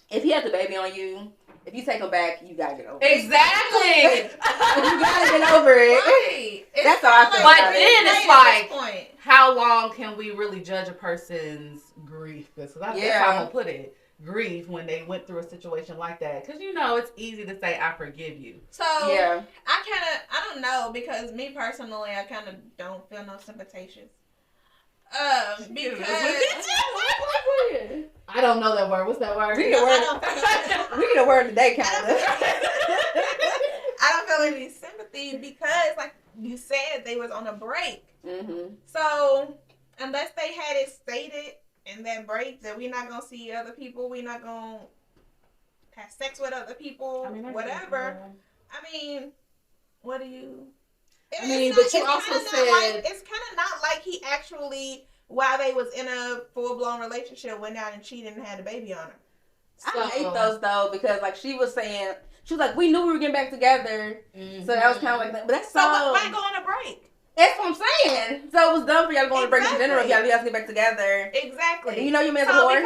if he has a baby on you, if you take him back, you gotta get over it. Exactly. You gotta get over it. Right. That's all I feel. But then it's like, it's how long can we really judge a person's grief? That's how I'm gonna put it. Grief when they went through a situation like that. Because, you know, it's easy to say, I forgive you. So, I don't know, because me personally, I kind of don't feel no sympathetious. Because I don't know that word. What's that word? We need a word today, Kendra. I don't feel any sympathy because, like you said, they was on a break. So unless they had it stated in that break that we're not gonna see other people, we're not gonna have sex with other people, whatever. I mean, what do you? But you also said it's kind of not like he actually, while they was in a full blown relationship, went out and cheated and had a baby on her. I hate those though, because like she was like, we knew we were getting back together, so that was kind of like that. But that's so why go on a break? That's what I'm saying. So it was dumb for y'all to go on a break in general. If y'all get back together. Exactly. And you know you made a whore.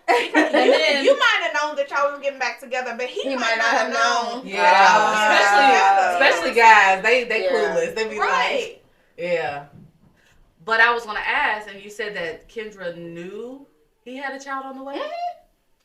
Because you might have known that y'all was getting back together, but he might not have known. Yeah. Especially guys. They clueless. They be like, yeah. But I was going to ask, and you said that Kendra knew he had a child on the way?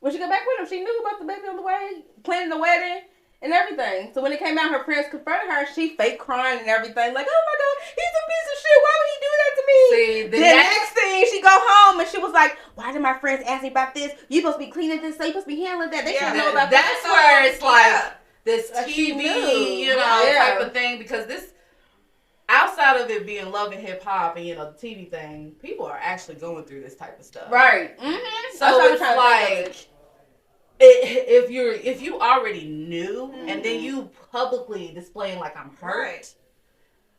When she got back with him, she knew about the baby on the way, planning the wedding. And everything. So when it came out, her friends confronted her. She fake crying and everything. Like, oh my God, he's a piece of shit. Why would he do that to me? See, the next thing, she go home and she was like, why did my friends ask me about this? You supposed to be cleaning this, so you supposed to be handling that. They should know about that. That's where it's like this TV, type of thing. Because this, outside of it being Love and Hip Hop and, the TV thing, people are actually going through this type of stuff. Right. So it's like, if you already knew and then you publicly displaying like I'm hurt,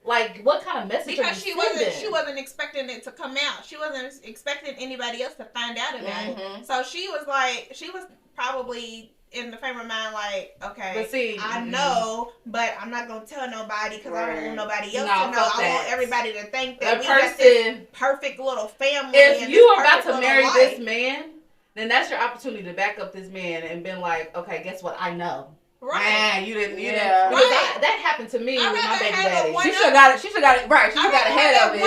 like what kind of message? Because she wasn't expecting it to come out. She wasn't expecting anybody else to find out about it. So she was probably in the frame of mind like, okay, but see, I know, but I'm not gonna tell nobody because I don't want nobody else to know. I want everybody to think that we got this perfect little family. If you are about to marry this man, then that's your opportunity to back up this man and been like, okay, guess what? I know. Right. You didn't. Because that happened to me with my baby daddy. She should have got it. Right. She should have got ahead of it.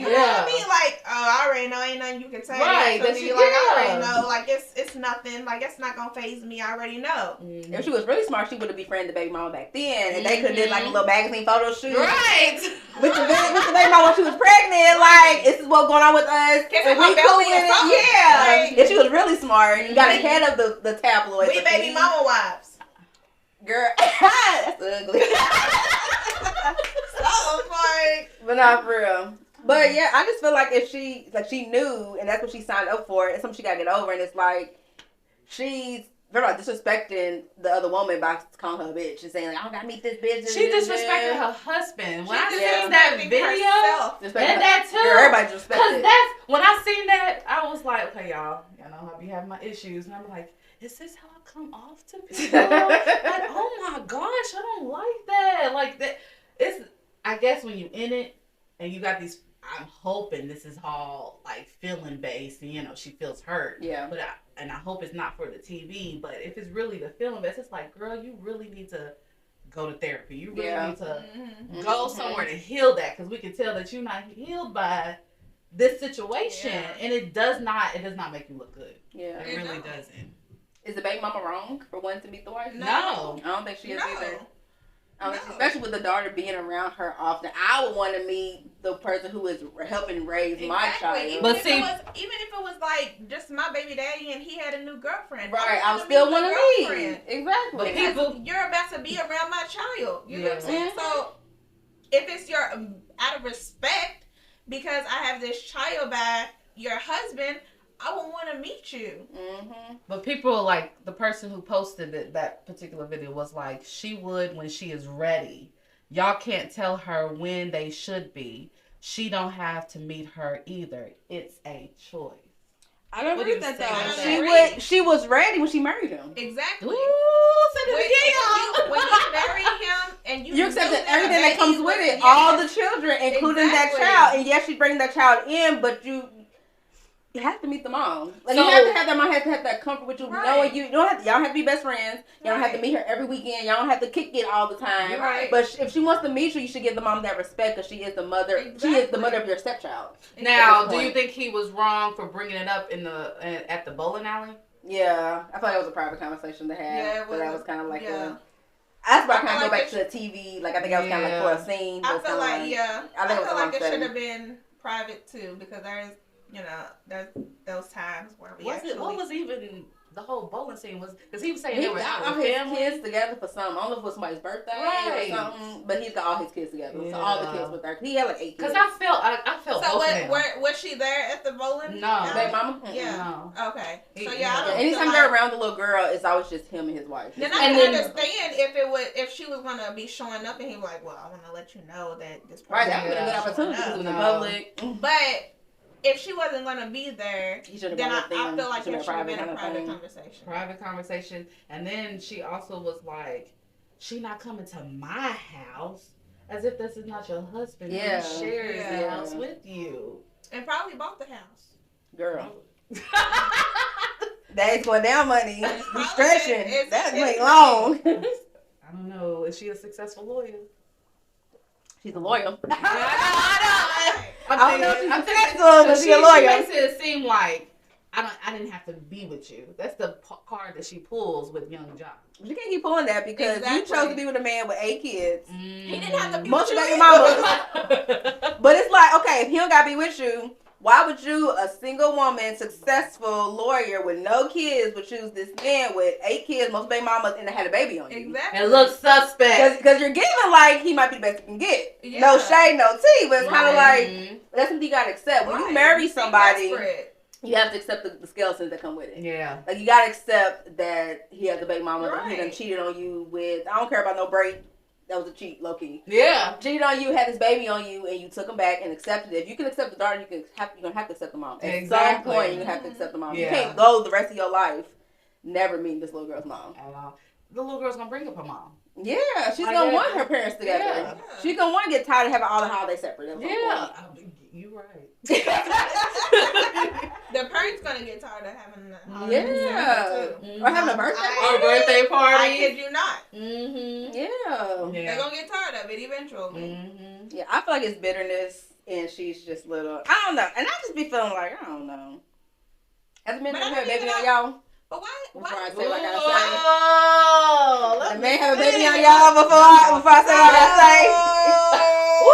You know what I mean? Like, I already know. Ain't nothing you can say. Right. So I already know. Like, it's nothing. Like, it's not gonna faze me. I already know. If she was really smart, she would have befriended the baby mama back then, and they could have did like a little magazine photo shoot. Right. With the baby mama when she was pregnant. Like, this is what's going on with us. And we cool with it. Yeah. Right. If she was really smart, you got ahead of the tabloids. We baby mama wives. Girl, that's ugly. But not for real. But yeah, I just feel like if she knew and that's what she signed up for, it's something she gotta get over. And it's like she's very like disrespecting the other woman by calling her a bitch and saying like, I don't gotta meet this bitch. She disrespected her husband. When I seen that video, and that too. Girl, everybody disrespected. Because that's when I seen that, I was like, okay, y'all know I be having my issues, and I'm like, is this how I come off to people? Like, oh my gosh, I don't like that. Like that, it's. I guess when you in it and you got these, I'm hoping this is all like feeling based, and she feels hurt. Yeah. But I hope it's not for the TV. But if it's really the feeling based, it's like, girl, you really need to go to therapy. You really need to go somewhere to heal that, because we can tell that you're not healed by this situation, and it does not make you look good. Yeah, it really doesn't. Is the baby mama wrong for wanting to meet the wife? No. I don't think she is either. Especially with the daughter being around her often. I would want to meet the person who is helping raise my child. Even if it was like just my baby daddy and he had a new girlfriend. Right, I would still want to meet. Exactly. Because you're about to be around my child. You know what I'm saying? So if it's your out of respect, because I have this child by your husband, I would want to meet you. Mm-hmm. But people like the person who posted that particular video was like, she would when she is ready. Y'all can't tell her when they should be. She don't have to meet her either. It's a choice. I don't agree with that though. She was ready when she married him. Exactly. Ooh, send it again. When you marry him and you accepted everything that comes with it, all the children, including that child. And yes, she's bringing that child in, but you have to meet the mom. Like, you have to have that mom has to have that comfort with you, knowing you. Y'all don't have to be best friends. Y'all don't have to meet her every weekend. Y'all don't have to kick it all the time. Right. But if she wants to meet you, you should give the mom that respect because she is the mother. Exactly. She is the mother of your stepchild. Now, do you think he was wrong for bringing it up at the bowling alley? Yeah, I thought it was a private conversation to have. Yeah, but that was kind of like that's why I kind of go back to the TV. Like I think I was kind of like for a scene. I feel like I feel like it should have been private too because there's. There's those times where we what was even the whole bowling scene was because he was saying they were out all with his family. Kids together for something. I don't know if it was somebody's birthday or something, but he's got all his kids together. Yeah. So all the kids were there. He had like 8 kids. Because I felt. So was she there at the bowling? No, baby mama. Yeah. No. Okay. So anytime they're around the little girl, it's always just him and his wife. Then I can understand if she was gonna be showing up and he was like, well, I want to let you know that this person that would have been a good opportunity because in the public, but. If she wasn't going to be there, then I feel like it should have been a private conversation. Private conversation. And then she also was like, she not coming to my house as if this is not your husband who shares the house with you. And probably bought the house. Girl. That's going down money. You're stretching. That's like long. I don't know. Is she a successful lawyer? She's a lawyer. I'm thinking she's a lawyer. She makes it seem like I didn't have to be with you. That's the card that she pulls with Young Joc. But you can't keep pulling that because you chose to be with a man with 8 kids. He didn't have to be with you. Mama. But it's like, okay, if he don't gotta be with you, why would you, a single woman, successful lawyer with no kids, would choose this man with 8 kids, most baby mamas, and had a baby on you? Exactly. It looks suspect. Because you're giving like he might be the best you can get. Yeah. No shade, no tea, but it's kind of like, that's something you gotta accept. When you marry somebody, you have to accept the skeletons that come with it. Yeah. Like, you gotta accept that he has a baby mama that he done cheated on you with. I don't care about no break. That was a cheat, low key. Yeah. Cheated on you, had this baby on you, and you took him back and accepted it. If you can accept the daughter, you're gonna have to accept the mom. At some point, you're gonna have to accept the mom. Yeah. You can't go the rest of your life never meeting this little girl's mom. At all. The little girl's gonna bring up her mom. Yeah, she's gonna want her parents together. Yeah. She's gonna want to get tired of having all the holidays separate. You're right. The parents gonna get tired of having the holidays separate too. Or having a birthday party. Or birthday party. I kid you not. Yeah. They're gonna get tired of it eventually. Yeah, I feel like it's bitterness, and she's just little. I don't know, and I just be feeling like I don't know. Has the man have a baby on y'all? But why? Before I say what I gotta say. The man have a baby on y'all before I say what I gotta say. Woo!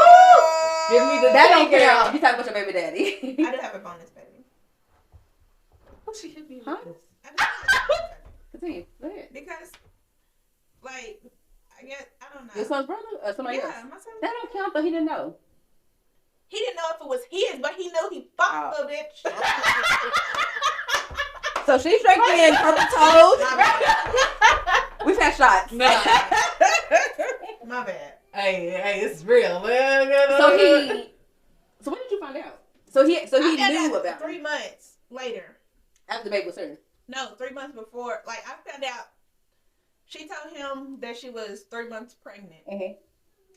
Give me the. That don't count. You talking about your baby daddy? I do have a bonus baby. Oh, she hit me with this. Continue. Go ahead. Because, like, I don't know. Your son's brother or somebody else? My son's that don't count though. He didn't know. He didn't know if it was his, but he knew he fucked the bitch. So she's drinking in purple toes. We've had shots. My bad. Hey, it's real, man. So when did you find out? So he knew about 3 months later. After the baby was certain. No, 3 months before. Like, I found out. She told him that she was 3 months pregnant. Mm-hmm.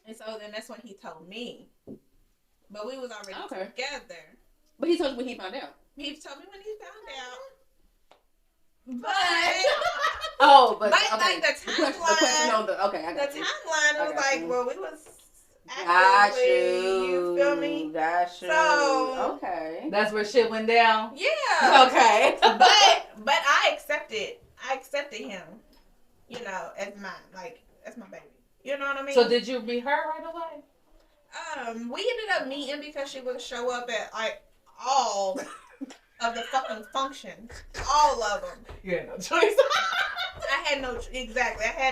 And so then that's when he told me. But we was already together. But he told you when he found out. He told me when he found out. But like the timeline. The timeline was like, well, we was actively, you feel me? Got you. So that's where shit went down. Yeah. Okay. but I accepted him, as mine, like as my baby. You know what I mean? So did you meet her right away? We ended up meeting because she would show up at like all of the fucking functions, all of them. You had no choice. I had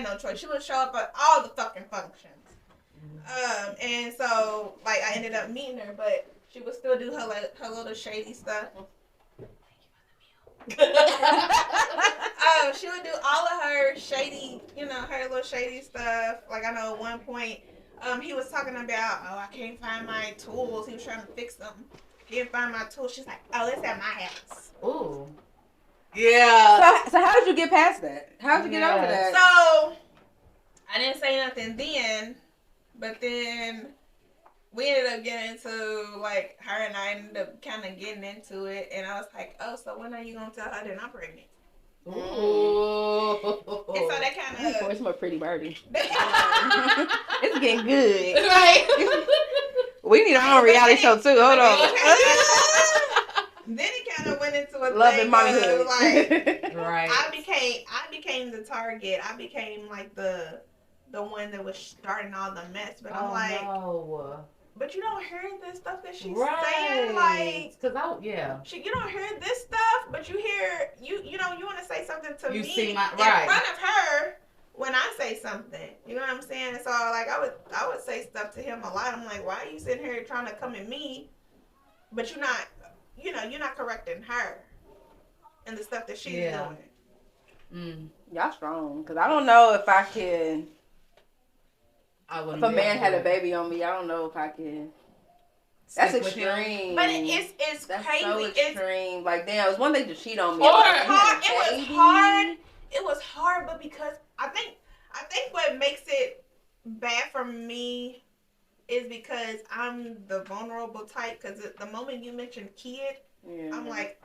no choice. She would show up at all the fucking functions. And so like I ended up meeting her, but she would still do her little shady stuff. She would do all of her shady, her little shady stuff. Like I know at one point, he was talking about, I can't find my tools. He was trying to fix them. I can't find my tools. She's like, oh, it's at my house. Ooh. Yeah. So how did you get past that? How did you get over that? So I didn't say nothing then, but then we ended up getting into, like, her and I ended up kind of getting into it, and I was like, oh, so when are you going to tell her that I'm pregnant? Ooh. And so that kind of... It's my pretty birdie. It's getting good. Right. We need our own reality show, too. Hold on. Then it kind of went into a Love thing and mommyhood. of, like, right. I became the target. I became, like, the one that was starting all the mess. But I'm like... No. But you don't hear this stuff that she's Right. saying, like, you don't hear this stuff, but you hear you want to say something to you me see in right. front of her when I say something. You know what I'm saying? And so like I would say stuff to him a lot. I'm like, why are you sitting here trying to come at me, but you're not correcting her and the stuff that she's doing. Y'all strong, because I don't know if I can. If a man had a baby on me, I don't know if I can. That's extreme. But it's That's crazy. so extreme. Like, damn, it was one thing to cheat on me. It was hard, but because I think what makes it bad for me is because I'm the vulnerable type. Because the moment you mention kid, I'm like,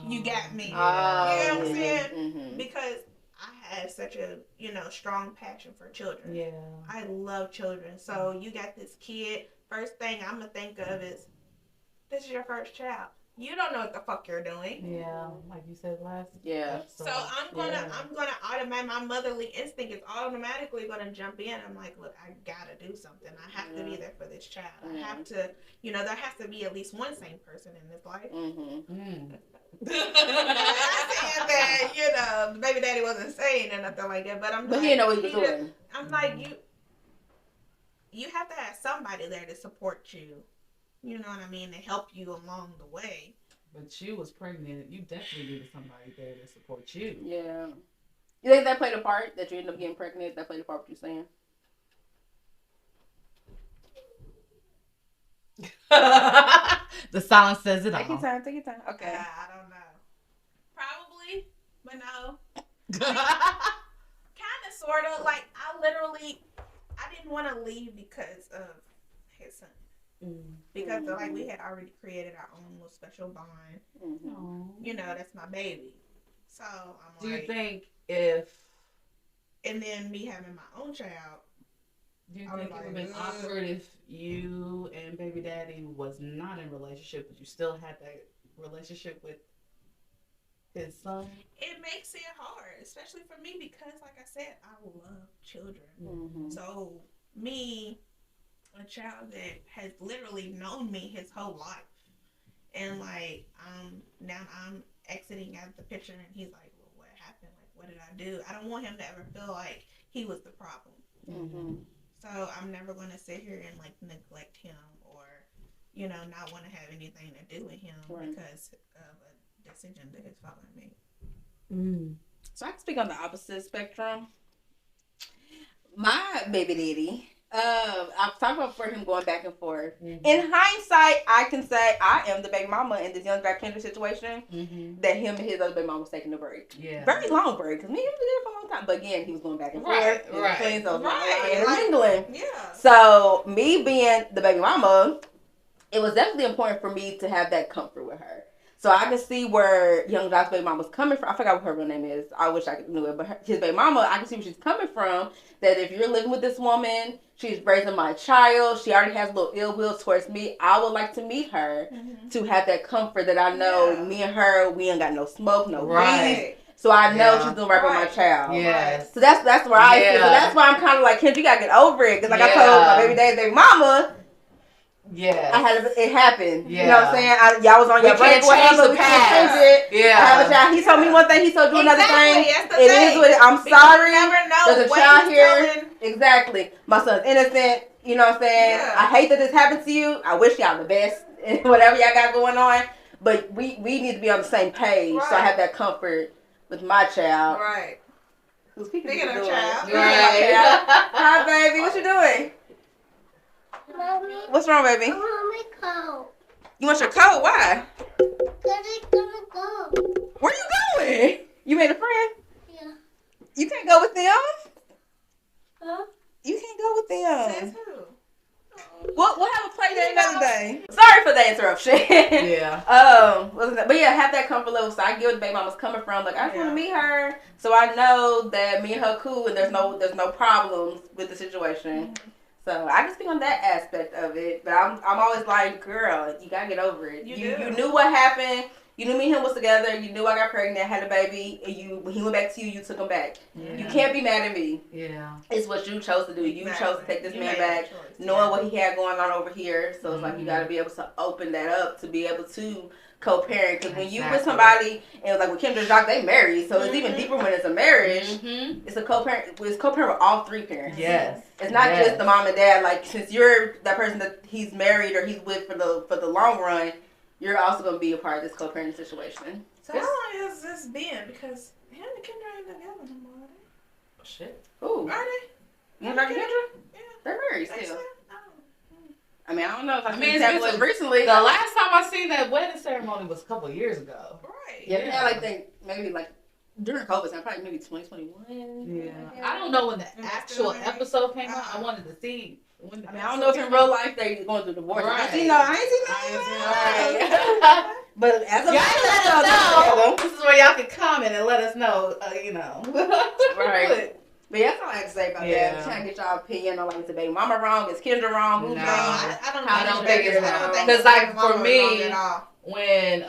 you got me. You know what I'm saying? Mm-hmm. Because I have such a, strong passion for children. Yeah. I love children. So you got this kid. First thing I'm going to think of is, this is your first child. You don't know what the fuck you're doing. Yeah, like you said last. Yeah. So I'm gonna automatically, my motherly instinct is automatically gonna jump in. I'm like, look, I gotta do something. I have to be there for this child. I have to, there has to be at least one sane person in this life. Mm-hmm. I'm not saying that, the baby daddy wasn't saying or nothing like that, but I'm But he didn't know what he was doing. I'm like, you have to have somebody there to support you. You know what I mean? To help you along the way. But you was pregnant. You definitely needed somebody there to support you. Yeah. You think that played a part, that you ended up getting pregnant? That played a part, what you're saying? The silence says it all. Take your time. Okay. I don't know. Probably, but no. Kind of, sort of. Like, I didn't want to leave because of his son. Because like we had already created our own little special bond. Mm-hmm. That's my baby. So I'm Do like, you think if... And then me having my own child. Do you think it would have been awkward if you and baby daddy was not in a relationship, but you still had that relationship with his son? It makes it hard, especially for me because, like I said, I love children. Mm-hmm. So me, a child that has literally known me his whole life, and like now I'm exiting out the picture, and he's like, well, what happened? Like, what did I do? I don't want him to ever feel like he was the problem. Mm-hmm. So I'm never going to sit here and like neglect him or, not want to have anything to do with him because of a decision that his father made. So I can speak on the opposite spectrum. My baby daddy, I've talked about for him going back and forth. Mm-hmm. In hindsight, I can say I am the baby mama in this Young Joc Kendra situation. Mm-hmm. That him and his other baby mama was taking a break. Yeah. Very long break, because me and him was there for a long time. But again, he was going back and forth. Right. So Right. mingling. Yeah. So me being the baby mama, it was definitely important for me to have that comfort with her. So I can see where Young Joc's baby mama was coming from. I forgot what her real name is. I wish I knew it. But his baby mama, I can see where she's coming from. That if you're living with this woman, she's raising my child, she already has a little ill will towards me, I would like to meet her to have that comfort that I know me and her, we ain't got no smoke, no breeze. So I know she's doing right by my child. Yes. So that's where I feel. So that's why I'm kind of like, Kendra, you gotta get over it. Because like I told my baby daddy's baby mama, it happened. You know what I'm saying? Y'all was on your break or whatever. We can't change it. I have a child. He told me one thing. He told you another thing. It is what it. I'm sorry. You never know. There's a child here. Exactly. My son's innocent. You know what I'm saying? Yeah. I hate that this happened to you. I wish y'all the best in whatever y'all got going on. But we need to be on the same page. So I have that comfort with my child. Right. Who's speaking of child? Right. Hi, baby. What you doing? Mommy, What's wrong, baby? I want my coat. You want your coat? Why? Cause it's gonna go. Where you going? You made a friend? Yeah. You can't go with them? Huh? You can't go with them. Says who? We'll have a play day another day. Sorry for the interruption. But yeah, have that comfort level so I get where the baby mama's coming from. Like I just want to meet her, so I know that me and her cool, and there's no problems with the situation. Mm-hmm. So I can speak on that aspect of it, but I'm always like, girl, you gotta get over it. You knew what happened. You knew me and him was together. You knew I got pregnant, had a baby, and when he went back to you, you took him back. Yeah. You can't be mad at me. Yeah, it's what you chose to do. You chose to take this man back, knowing what he had going on over here. So it's like you got to be able to open that up to be able to co-parent. Because when you with somebody, and like with Kendra and Joc, they married, so it's even deeper when it's a marriage. Mm-hmm. It's a co-parent. It's co-parent with all three parents. Yes, it's not just the mom and dad. Like since you're that person that he's married or he's with for the long run, you're also going to be a part of this co-parenting situation. So how long has this been? Because him and Kendra ain't together no more, are they? Shit. Ooh. Are they? You and Kendra? Yeah. They're married still. I mean, I don't know if it's been recently. The last time I seen that wedding ceremony was a couple of years ago. Right. Yeah, maybe during COVID time, probably maybe 2021. Yeah. I don't know when the actual episode came out. I wanted to see. I don't know if in real life they going through divorce. Right. I ain't seen that. But as a y'all let us know. This is where y'all can comment and let us know. Right. But that's all I have to say about that. I'm trying to get y'all opinion on is the baby mama wrong? Is Kendra wrong? Who's wrong? I don't think it's wrong. Because like for me, when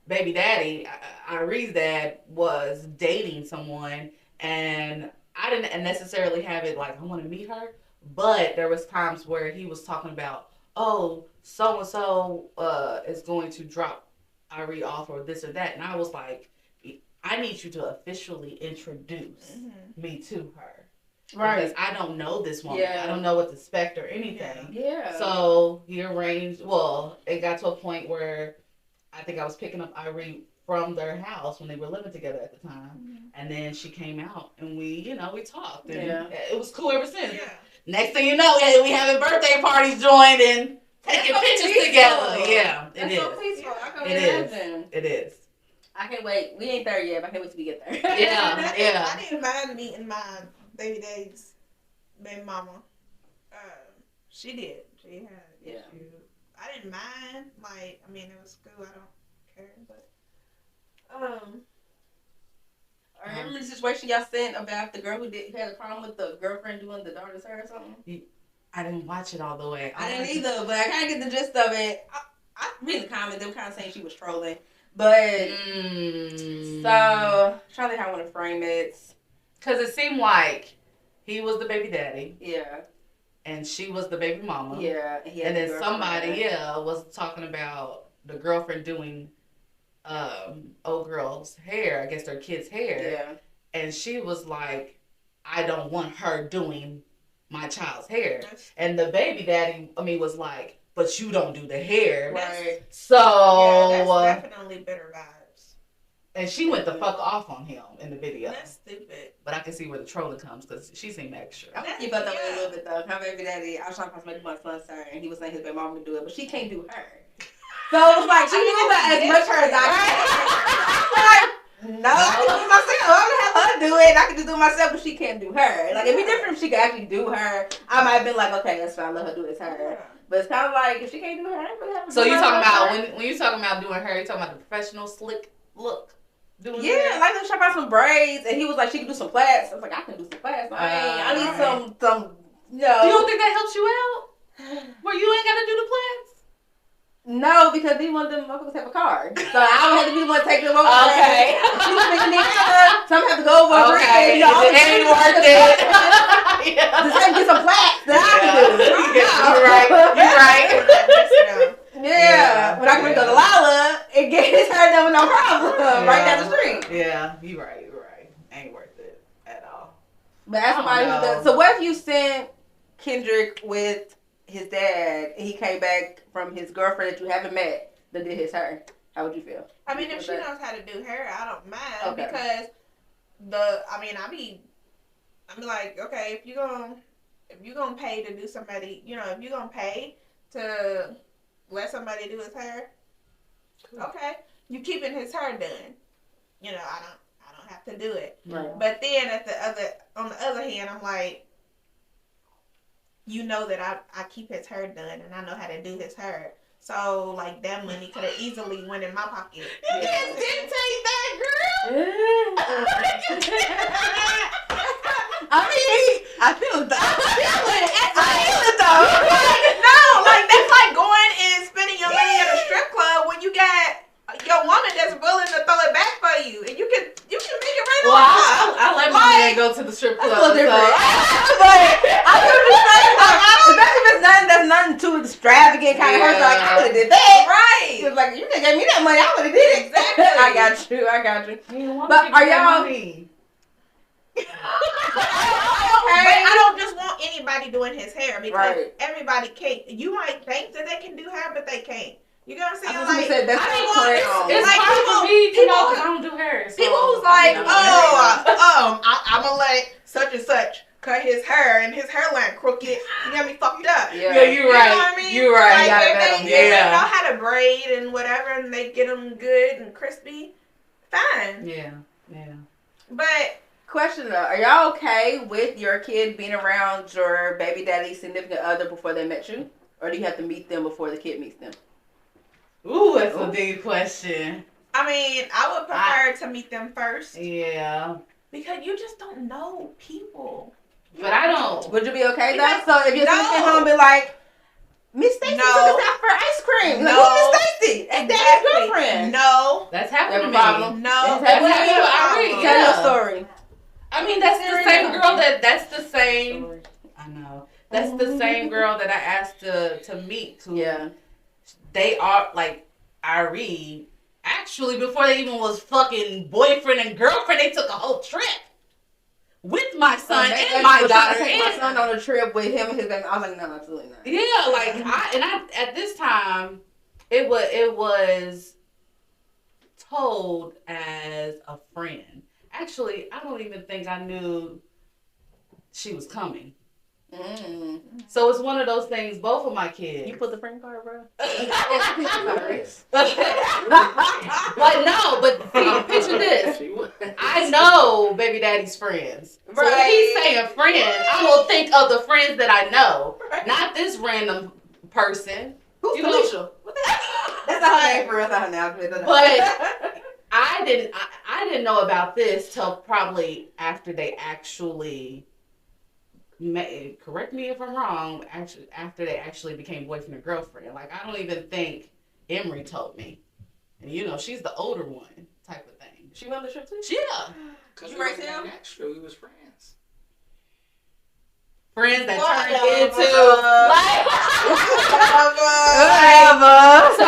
baby daddy, Irene's dad was dating someone, and I didn't necessarily have it like I want to meet her. But there was times where he was talking about, oh, so-and-so is going to drop Irene off or this or that. And I was like, I need you to officially introduce me to her. Right. Because I don't know this woman. Yeah. I don't know what to expect or anything. Yeah. So he arranged, it got to a point where I think I was picking up Irene from their house when they were living together at the time. Mm-hmm. And then she came out and we talked. And it was cool ever since. Yeah. Next thing you know, we having birthday parties joined and taking pictures together. Yeah, it is. So peaceful. I can imagine. It is. I can't wait. We ain't there yet, but I can't wait till we get there. Yeah. I didn't mind meeting my baby daddy's baby mama. She did. She had issues. I didn't mind. It was cool. I don't care, but I remember the situation y'all sent about the girl who had a problem with the girlfriend doing the daughter's hair or something? I didn't watch it all the way. I didn't either, but I kind of get the gist of it. I read the comments. They were kind of saying she was trolling. But, so, I'm trying to think how I want to frame it. Because it seemed like he was the baby daddy. Yeah. And she was the baby mama. Yeah. And then somebody, was talking about the girlfriend doing old girl's hair, I guess their kid's hair. Yeah. And she was like, I don't want her doing my child's hair. And the baby daddy, was like, but you don't do the hair. Right. So that's definitely bitter vibes. And she went the fuck off on him in the video. That's stupid. But I can see where the trolling comes because she seemed extra. I'm gonna keep up that way a little bit though. Her baby daddy, I was trying to make my son's hair, and he was saying his baby mom would do it, but she can't do her. So it was like she knew about as much her as I can. No, I can do it myself. I'm gonna have her do it. I can just do it myself, but she can't do her. Like it'd be different if she could actually do her. I might have been like, okay, that's fine. Let her do it. It's her. Yeah. But it's kind of like if she can't do her, I ain't really have to. So you talking about when you talking about doing her? You talking about the professional slick look? Yeah, like them shop out some braids, and he was like, she could do some plaits. I was like, I can do some plaits. I need some. You don't think that helps you out? Where you ain't gotta do the plaits? No, because neither one of them motherfuckers have a car. So I would have to be the one to take them over. Okay. She's making these some have to go over. Okay. You know, It ain't worth it. Just have to get some plaques that I can do. You're right. You're right. Yeah. But I can go to Lala and get his hair done with no problem. Right down the street. Yeah, you're right. You're right. Ain't worth it at all. But as somebody who does. So what if you sent Kendrick with his dad and he came back from his girlfriend that you haven't met that did his hair? How would you feel? I mean, if she knows how to do hair, I don't mind Okay. because I'm like, okay, if you gonna pay to do somebody, if you're gonna pay to let somebody do his hair, okay, you keeping his hair done. I don't have to do it. Right. But then on the other hand, I'm like, that I keep his hair done and I know how to do his hair. So like that money could have easily went in my pocket. You can't dictate that, girl. I feel it though. No, like that's like going and spending your money at a strip club when you got your woman that's willing to throw it back for you, and you can make it right Well, on. I let my man go to the strip club. That's a little different. So. But I feel what you're saying. Especially if it's nothing that's nothing too extravagant kind of person. Like, I would have did that. Right. It's like, you could have gave me that money, I would have did it. Exactly. I got you. But are y'all... But I don't just want anybody doing his hair because Right. everybody can't. You might think that they can do hair, but they can't. You get what I'm saying? I was gonna say, that's It's like hard people- for me, people- because I don't do hair. So, People who's like, you know, I'm gonna let such and such cut his hair and his hairline crooked. You got me fucked up. Yeah, you're You right. know what I mean? You're right. Like, You gotta if vet 'em. they Yeah. know how to braid and whatever, and they get them good and crispy, fine. Yeah. But Question though, are y'all okay with your kid being around your baby daddy's significant other before they met you? Or do you have to meet them before the kid meets them? Ooh, that's a big question. I mean, I would prefer to meet them first Yeah. because you just don't know people. But I don't. Would you be okay though? Because- So if your sister came home and be like, Miss Stacy No. took us out for ice cream. No. Like, who's Miss Stacy? That's daddy's Exactly. girlfriend. No. That's happened to Never me. problem. No. That's Tell happened to Irene. your Yeah. story. I mean, that's the same girl that's the same. Story. I know. That's the same girl that I asked to meet. Yeah. They are like Irene. Actually, before they even was fucking boyfriend and girlfriend, they took a whole trip with my son and my daughter. Take my son on a trip with him and his baby. I was like, no, absolutely not. Yeah, like I at this time, it was told as a friend. Actually, I don't even think I knew she was coming. Mm. So it's one of those things. Both of my kids. You put the friend card, bro. But no, but see, picture this. I know baby daddy's friends. So if he's saying friend, I will think of the friends that I know, not this random person. Who's You know- Felicia? What the heck? That's not her name for real. That's not her name. But I didn't know about this till probably after they actually met. Correct me if I'm wrong. Actually, after they actually became boyfriend and girlfriend. Like I don't even think Emery told me. And you know, she's the older one, type of thing. She went on the trip too? Yeah. Because You we right was there? extra, we was friends. Friends that Whatever. turned into Whatever. So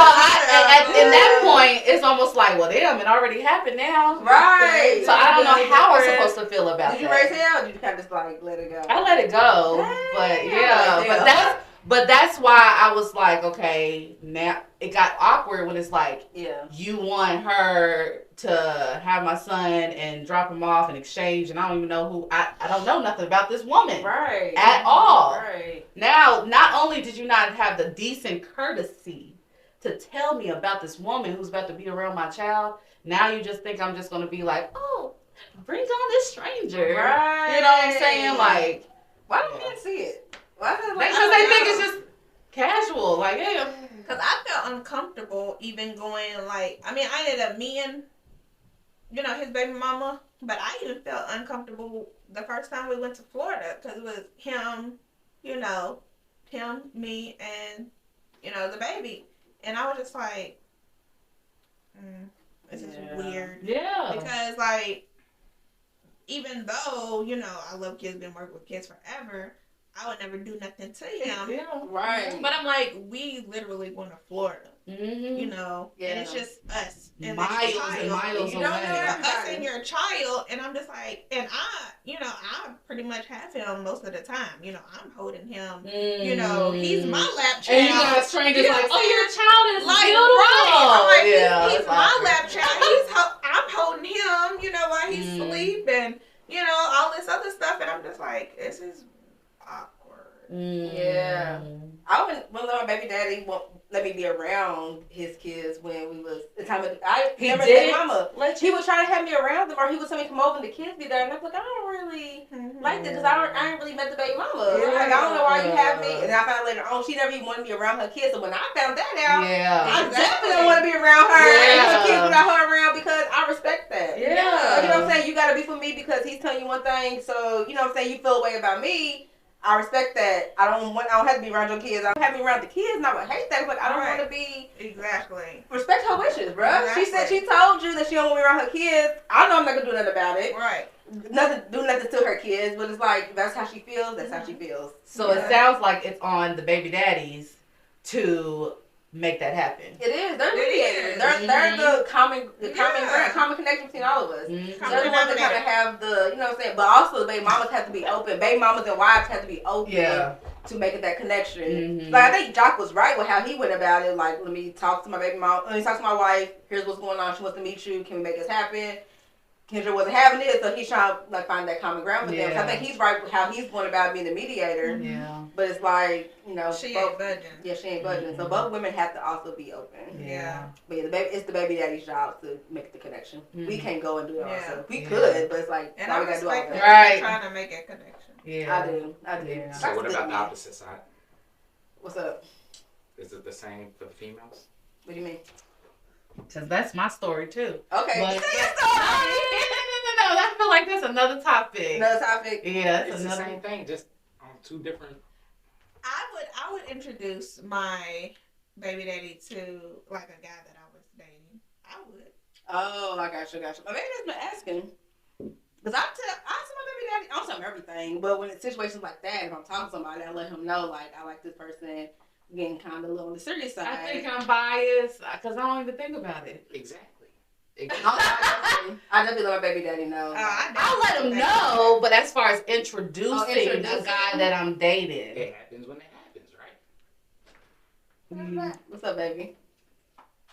in that point, it's almost like, well, damn, it already happened now. Right. So I don't know how I'm supposed to feel about Did you that. raise hell? Or did you kind of just like let it go? I let it go, but yeah, but that's why I was like, okay, now it got awkward when it's like, Yeah. you want her to have my son and drop him off in exchange, and I don't even know who. I don't know nothing about this woman Right. at all. Right. Now, not only did you not have the decent courtesy to tell me about this woman who's about to be around my child, now you just think I'm just going to be like, oh, bring on this stranger. Right. You know what I'm saying? Like, Why don't you see it? Why is it like, because they think it's just casual. Like, yeah. Because I felt uncomfortable even going, like, I mean, I ended up meeting, his baby mama, but I even felt uncomfortable the first time we went to Florida because it was him, me, and, the baby. And I was just like, this is weird. Yeah. Because, like, even though, you know, I love kids, been working with kids forever, I would never do nothing to him. Yeah. Right. But I'm like, we literally going to Florida. Mm-hmm. You know, and it's just us and Miles this and child. miles You know, away. us and your child, and I'm just like, and I pretty much have him most of the time. You know, I'm holding him. You know, he's my lap child. And you got strangers like, oh, your child is like, beautiful. right. I'm like, Yeah, he's it's my awkward. lap child. I'm holding him. You know, while he's sleeping. You know, all this other stuff, and I'm just like, this is awkward. Yeah. I wouldn't let my baby daddy won't let me be around his kids when we was the time of He remember did his mama. He would try to have me around them, or he would tell me come over and the kids be there, and I'm like, I don't really like this because I ain't really met the baby mama. Yeah. Like, I don't know why you have me. And I found out later on she never even wanted me around her kids. So when I found that out, I definitely don't want to be around her and her kids without her around because I respect that. Yeah. Like, you know what I'm saying? You gotta be for me because he's telling you one thing. So you know what I'm saying? You feel a way about me. I respect that. I don't have to be around your kids. I don't have to be around the kids, and I would hate that. But I don't want to be. Exactly. Respect her wishes, bro. Exactly. She said she told you that she don't want me around her kids. I know I'm not gonna do nothing about it. Right. Do nothing to her kids, but it's like that's how she feels. That's how she feels. So it sounds like it's on the baby daddies to make that happen. It is. They're mediators. They're the common connection between all of us. Mm-hmm. They're the ones that kind of have the, you know what I'm saying. But also the baby mamas have to be open. Baby mamas and wives have to be open to make that connection. Mm-hmm. Like I think Joc was right with how he went about it. Like, let me talk to my baby mom. Let me talk to my wife. Here's what's going on. She wants to meet you. Can we make this happen? Kendra wasn't having it, so he's trying to like find that common ground with them. So I think he's right with how he's going about being the mediator. Yeah. But it's like, you know, She ain't budging. Yeah, she ain't budging. So both women have to also be open. Yeah. But yeah, it's the baby daddy's job to make the connection. We can't go and do it ourselves. We Yeah. could, but it's like, And why I we gotta do all respect that? that. Right. Trying to make a connection. Yeah. I do. Yeah. So what about the opposite side? What's up? Is it the same for the females? What do you mean? Because that's my story too. Okay. But- Say your story. No, I feel like that's another topic. Another topic. Yeah, It's the same thing, just on two different. I would introduce my baby daddy to like a guy that I was dating. I would. Oh, I got you. My baby daddy's been asking. Because I tell my baby daddy, I'll tell him everything. But when it's situations like that, if I'm talking to somebody, I let him know, like, I like this person getting kind of a little on the serious side. I think I'm biased because I don't even think about it. Exactly. I definitely let my baby daddy know. I'll let him know, but as far as introducing a guy that I'm dating. It happens when it happens, right? What's up, baby?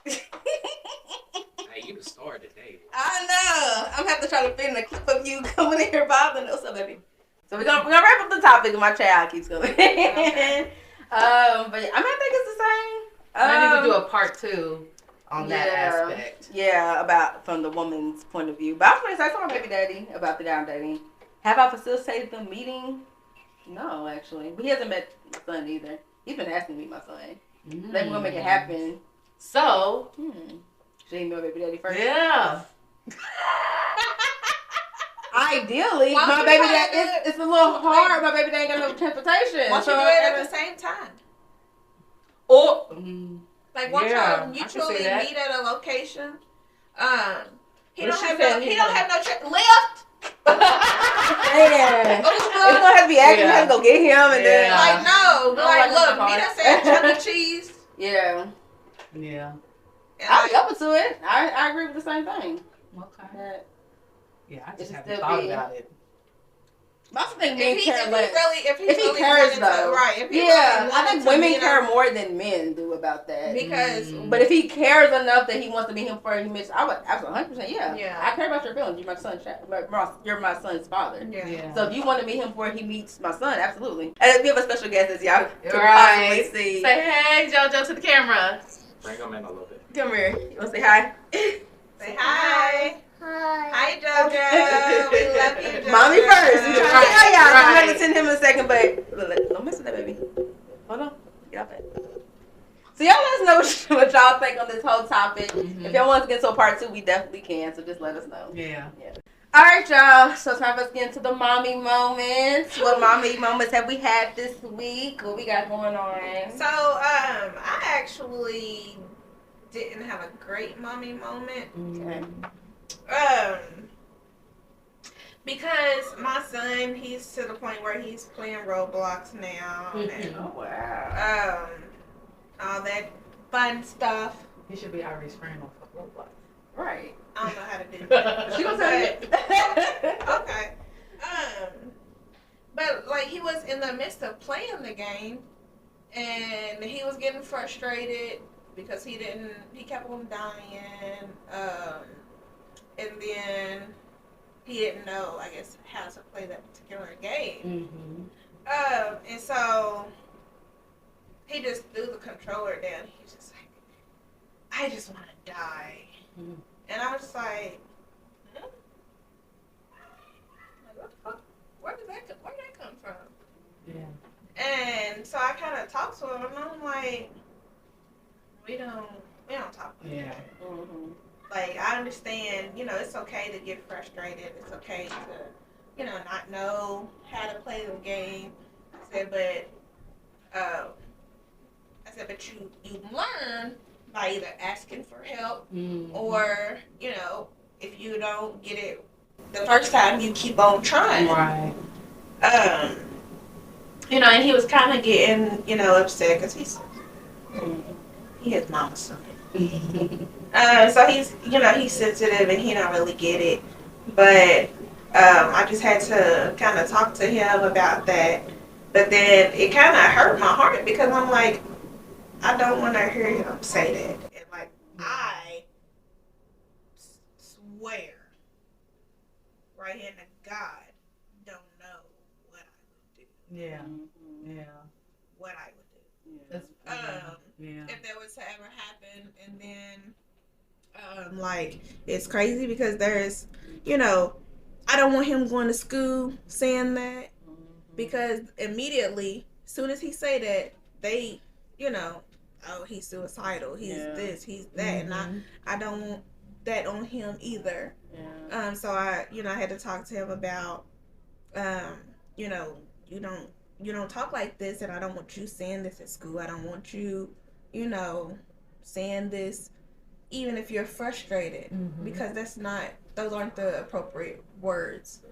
Hey, you the star today. I know. I'm gonna have to try to fit in a clip of you coming in here bothering. What's up, baby? So we're gonna wrap up the topic and my child keeps going. Okay. But I think it's the same. Maybe we do a part 2 on that aspect. Yeah, about from the woman's point of view. But I was going to say something to my baby daddy about the guy I'm dating. Have I facilitated the meeting? No, actually. But he hasn't met my son either. He's been asking me to meet my son. Mm. Maybe we'll make it happen. So, Should he meet my baby daddy first? yeah. Ideally, Why my don't baby you try to daddy, do it? it's a little hard. My baby daddy ain't got no transportation. Why don't you do it at the same time? Or, Like, once Yeah, y'all I can mutually see that. meet at a location, he But don't she have said no, he he don't don't- have no lift. Yeah. It's gonna have to be acting. You have to go get him and then Yeah. Like, no, I like, like look, that meet part. us at Chuck E. Cheese. yeah. yeah. And I'll be like, open to it. I agree with the same thing. Okay. But Yeah, I It's just haven't still thought be- about it. I also think if men he care really, less. if he If he really cares, wanted though. to, right? If he Yeah, really I wanted think to women meet care him, more than men do about that. because But if he cares enough that he wants to meet him for he misses, I would absolutely 100%. Yeah. Yeah. I care about your feelings. You're my son's you're my son's father. yeah. So if you want to meet him before he meets my son, absolutely. And we have a special guest as y'all could Right. possibly see. Say hey, JoJo, to the camera. Bring them in a little bit. Come here. You want to say hi? Say hi. Hi. Hi, JoJo. We love you, JoJo. Mommy first. I'm trying to Right, tell y'all. I'm right. going to send him in a second, but don't mess with that, baby. Hold on. Get off it. So y'all let us know what y'all think on this whole topic. If y'all want to get to a part 2, we definitely can. So just let us know. Yeah. All right, y'all. So it's time for us to get into the mommy moments. What mommy moments have we had this week? What we got going on? So, I actually didn't have a great mommy moment. Okay. Because my son, he's to the point where he's playing Roblox now. And, Oh wow. all that fun stuff. You should be Irish friend on Roblox. Right. I don't know how to do that. She gonna say it. Okay. But like he was in the midst of playing the game, and he was getting frustrated because he kept on dying. And then he didn't know, I guess, how to play that particular game. Mm-hmm. And so he just threw the controller down. He was just like, I just want to die. Mm-hmm. And I was just like, huh? Like, what the fuck? Where did that come from? Yeah. And so I kind of talked to him, and I'm like, we don't talk like Yeah. that. Mm-hmm. Like, I understand, it's okay to get frustrated. It's okay to, not know how to play the game. I said, but you learn by either asking for help or, if you don't get it the first time, you keep on trying. Right. And he was kind of getting, upset because he is mama's son. So he's sensitive and he don't really get it. But I just had to kind of talk to him about that. But then it kind of hurt my heart because I'm like, I don't want to hear him say that. And like, I swear, right hand to God, don't know what I would do. Yeah. Yeah. What I would do. That's, yeah. If that was to ever happen. And then, like, it's crazy because there's, I don't want him going to school saying that because immediately, as soon as he say that, they, oh, he's suicidal, he's this, he's that, and I don't want that on him either. Yeah. So I had to talk to him about, you don't talk like this, and I don't want you saying this at school. I don't want you, saying this, even if you're frustrated, because those aren't the appropriate words.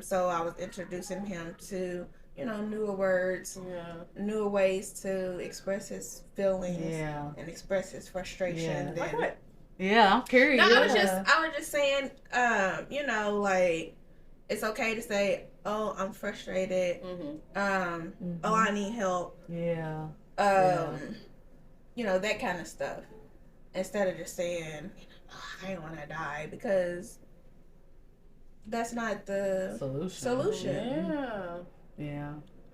So I was introducing him to, newer words, newer ways to express his feelings, and express his frustration. Like what? Yeah, I'm curious. No, I was just saying, like, it's okay to say, oh, I'm frustrated. Oh, I need help. Yeah. That kind of stuff. Instead of just saying, oh, I don't want to die, because that's not the solution. Yeah.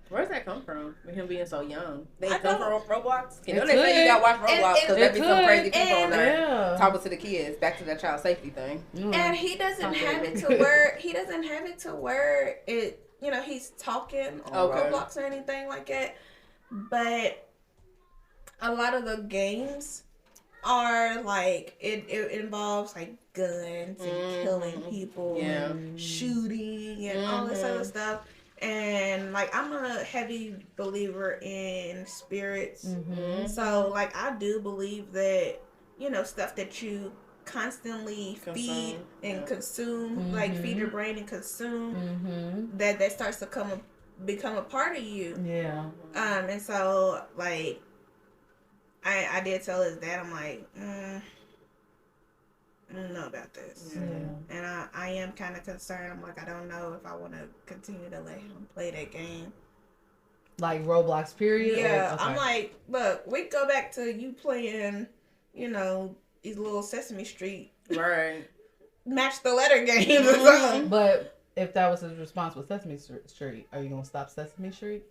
Where's that come from? With him being so young, they I come don't- from Roblox. You know It they say you could. gotta watch Roblox because there be some crazy people on there Yeah. talking to the kids. Back to that child safety thing. And he doesn't have it to where it. He's talking on Roblox or anything like that. But a lot of the games are like it involves like guns and killing people, and shooting and all this other stuff. And like I'm a heavy believer in spirits, so like I do believe that stuff that you constantly feed and consume, like feed your brain and consume, that starts to become a part of you. Yeah. And so like I did tell his dad, I'm like, I don't know about this. Yeah. And I am kind of concerned. I'm like, I don't know if I want to continue to let him play that game. Like Roblox, period? Yeah. Or, okay. I'm like, look, we go back to you playing, these little Sesame Street. Right. Match the letter games or something. But if that was his response with Sesame Street, are you going to stop Sesame Street?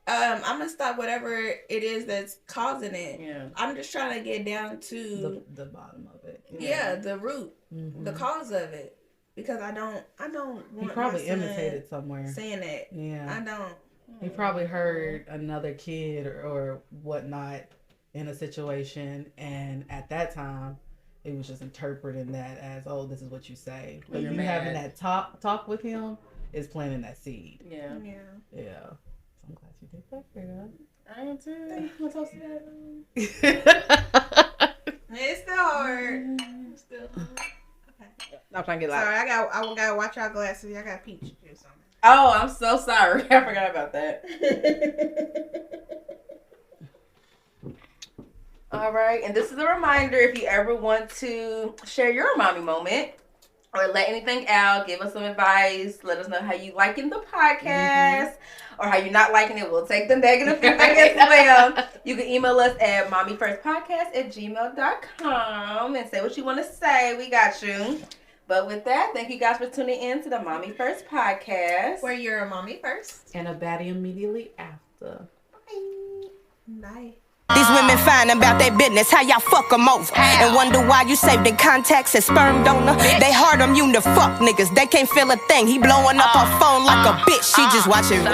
I'm gonna stop whatever it is that's causing it. Yeah. I'm just trying to get down to the bottom of it. Yeah, the root, the cause of it, because I don't want. He probably my son imitated somewhere. saying that. Yeah. I don't. He probably heard another kid or whatnot in a situation, and at that time, it was just interpreting that as, oh, this is what you say. But You're you mad. having that talk with him is planting that seed. Yeah. Yeah. So I'm glad you did that, girl. I am too. What's else that? It's still hard. I'm trying to get loud. Sorry, I gotta watch y'all glasses. Y'all got peach juice on Oh, I'm so sorry. I forgot about that. it. All right, and this is a reminder: if you ever want to share your mommy moment or let anything out, give us some advice. Let us know how you liking the podcast or how you're not liking it. We'll take the negative feedback as well. You can email us at mommyfirstpodcast@gmail.com and say what you want to say. We got you. But with that, thank you guys for tuning in to the Mommy First Podcast. Where you're a mommy first. And a baddie immediately after. Bye. These women find about their business, how y'all fuck them over. And wonder why you saved in contacts as sperm donor. They hard immune to fuck niggas, they can't feel a thing. He blowing up her phone like a bitch, she just watching.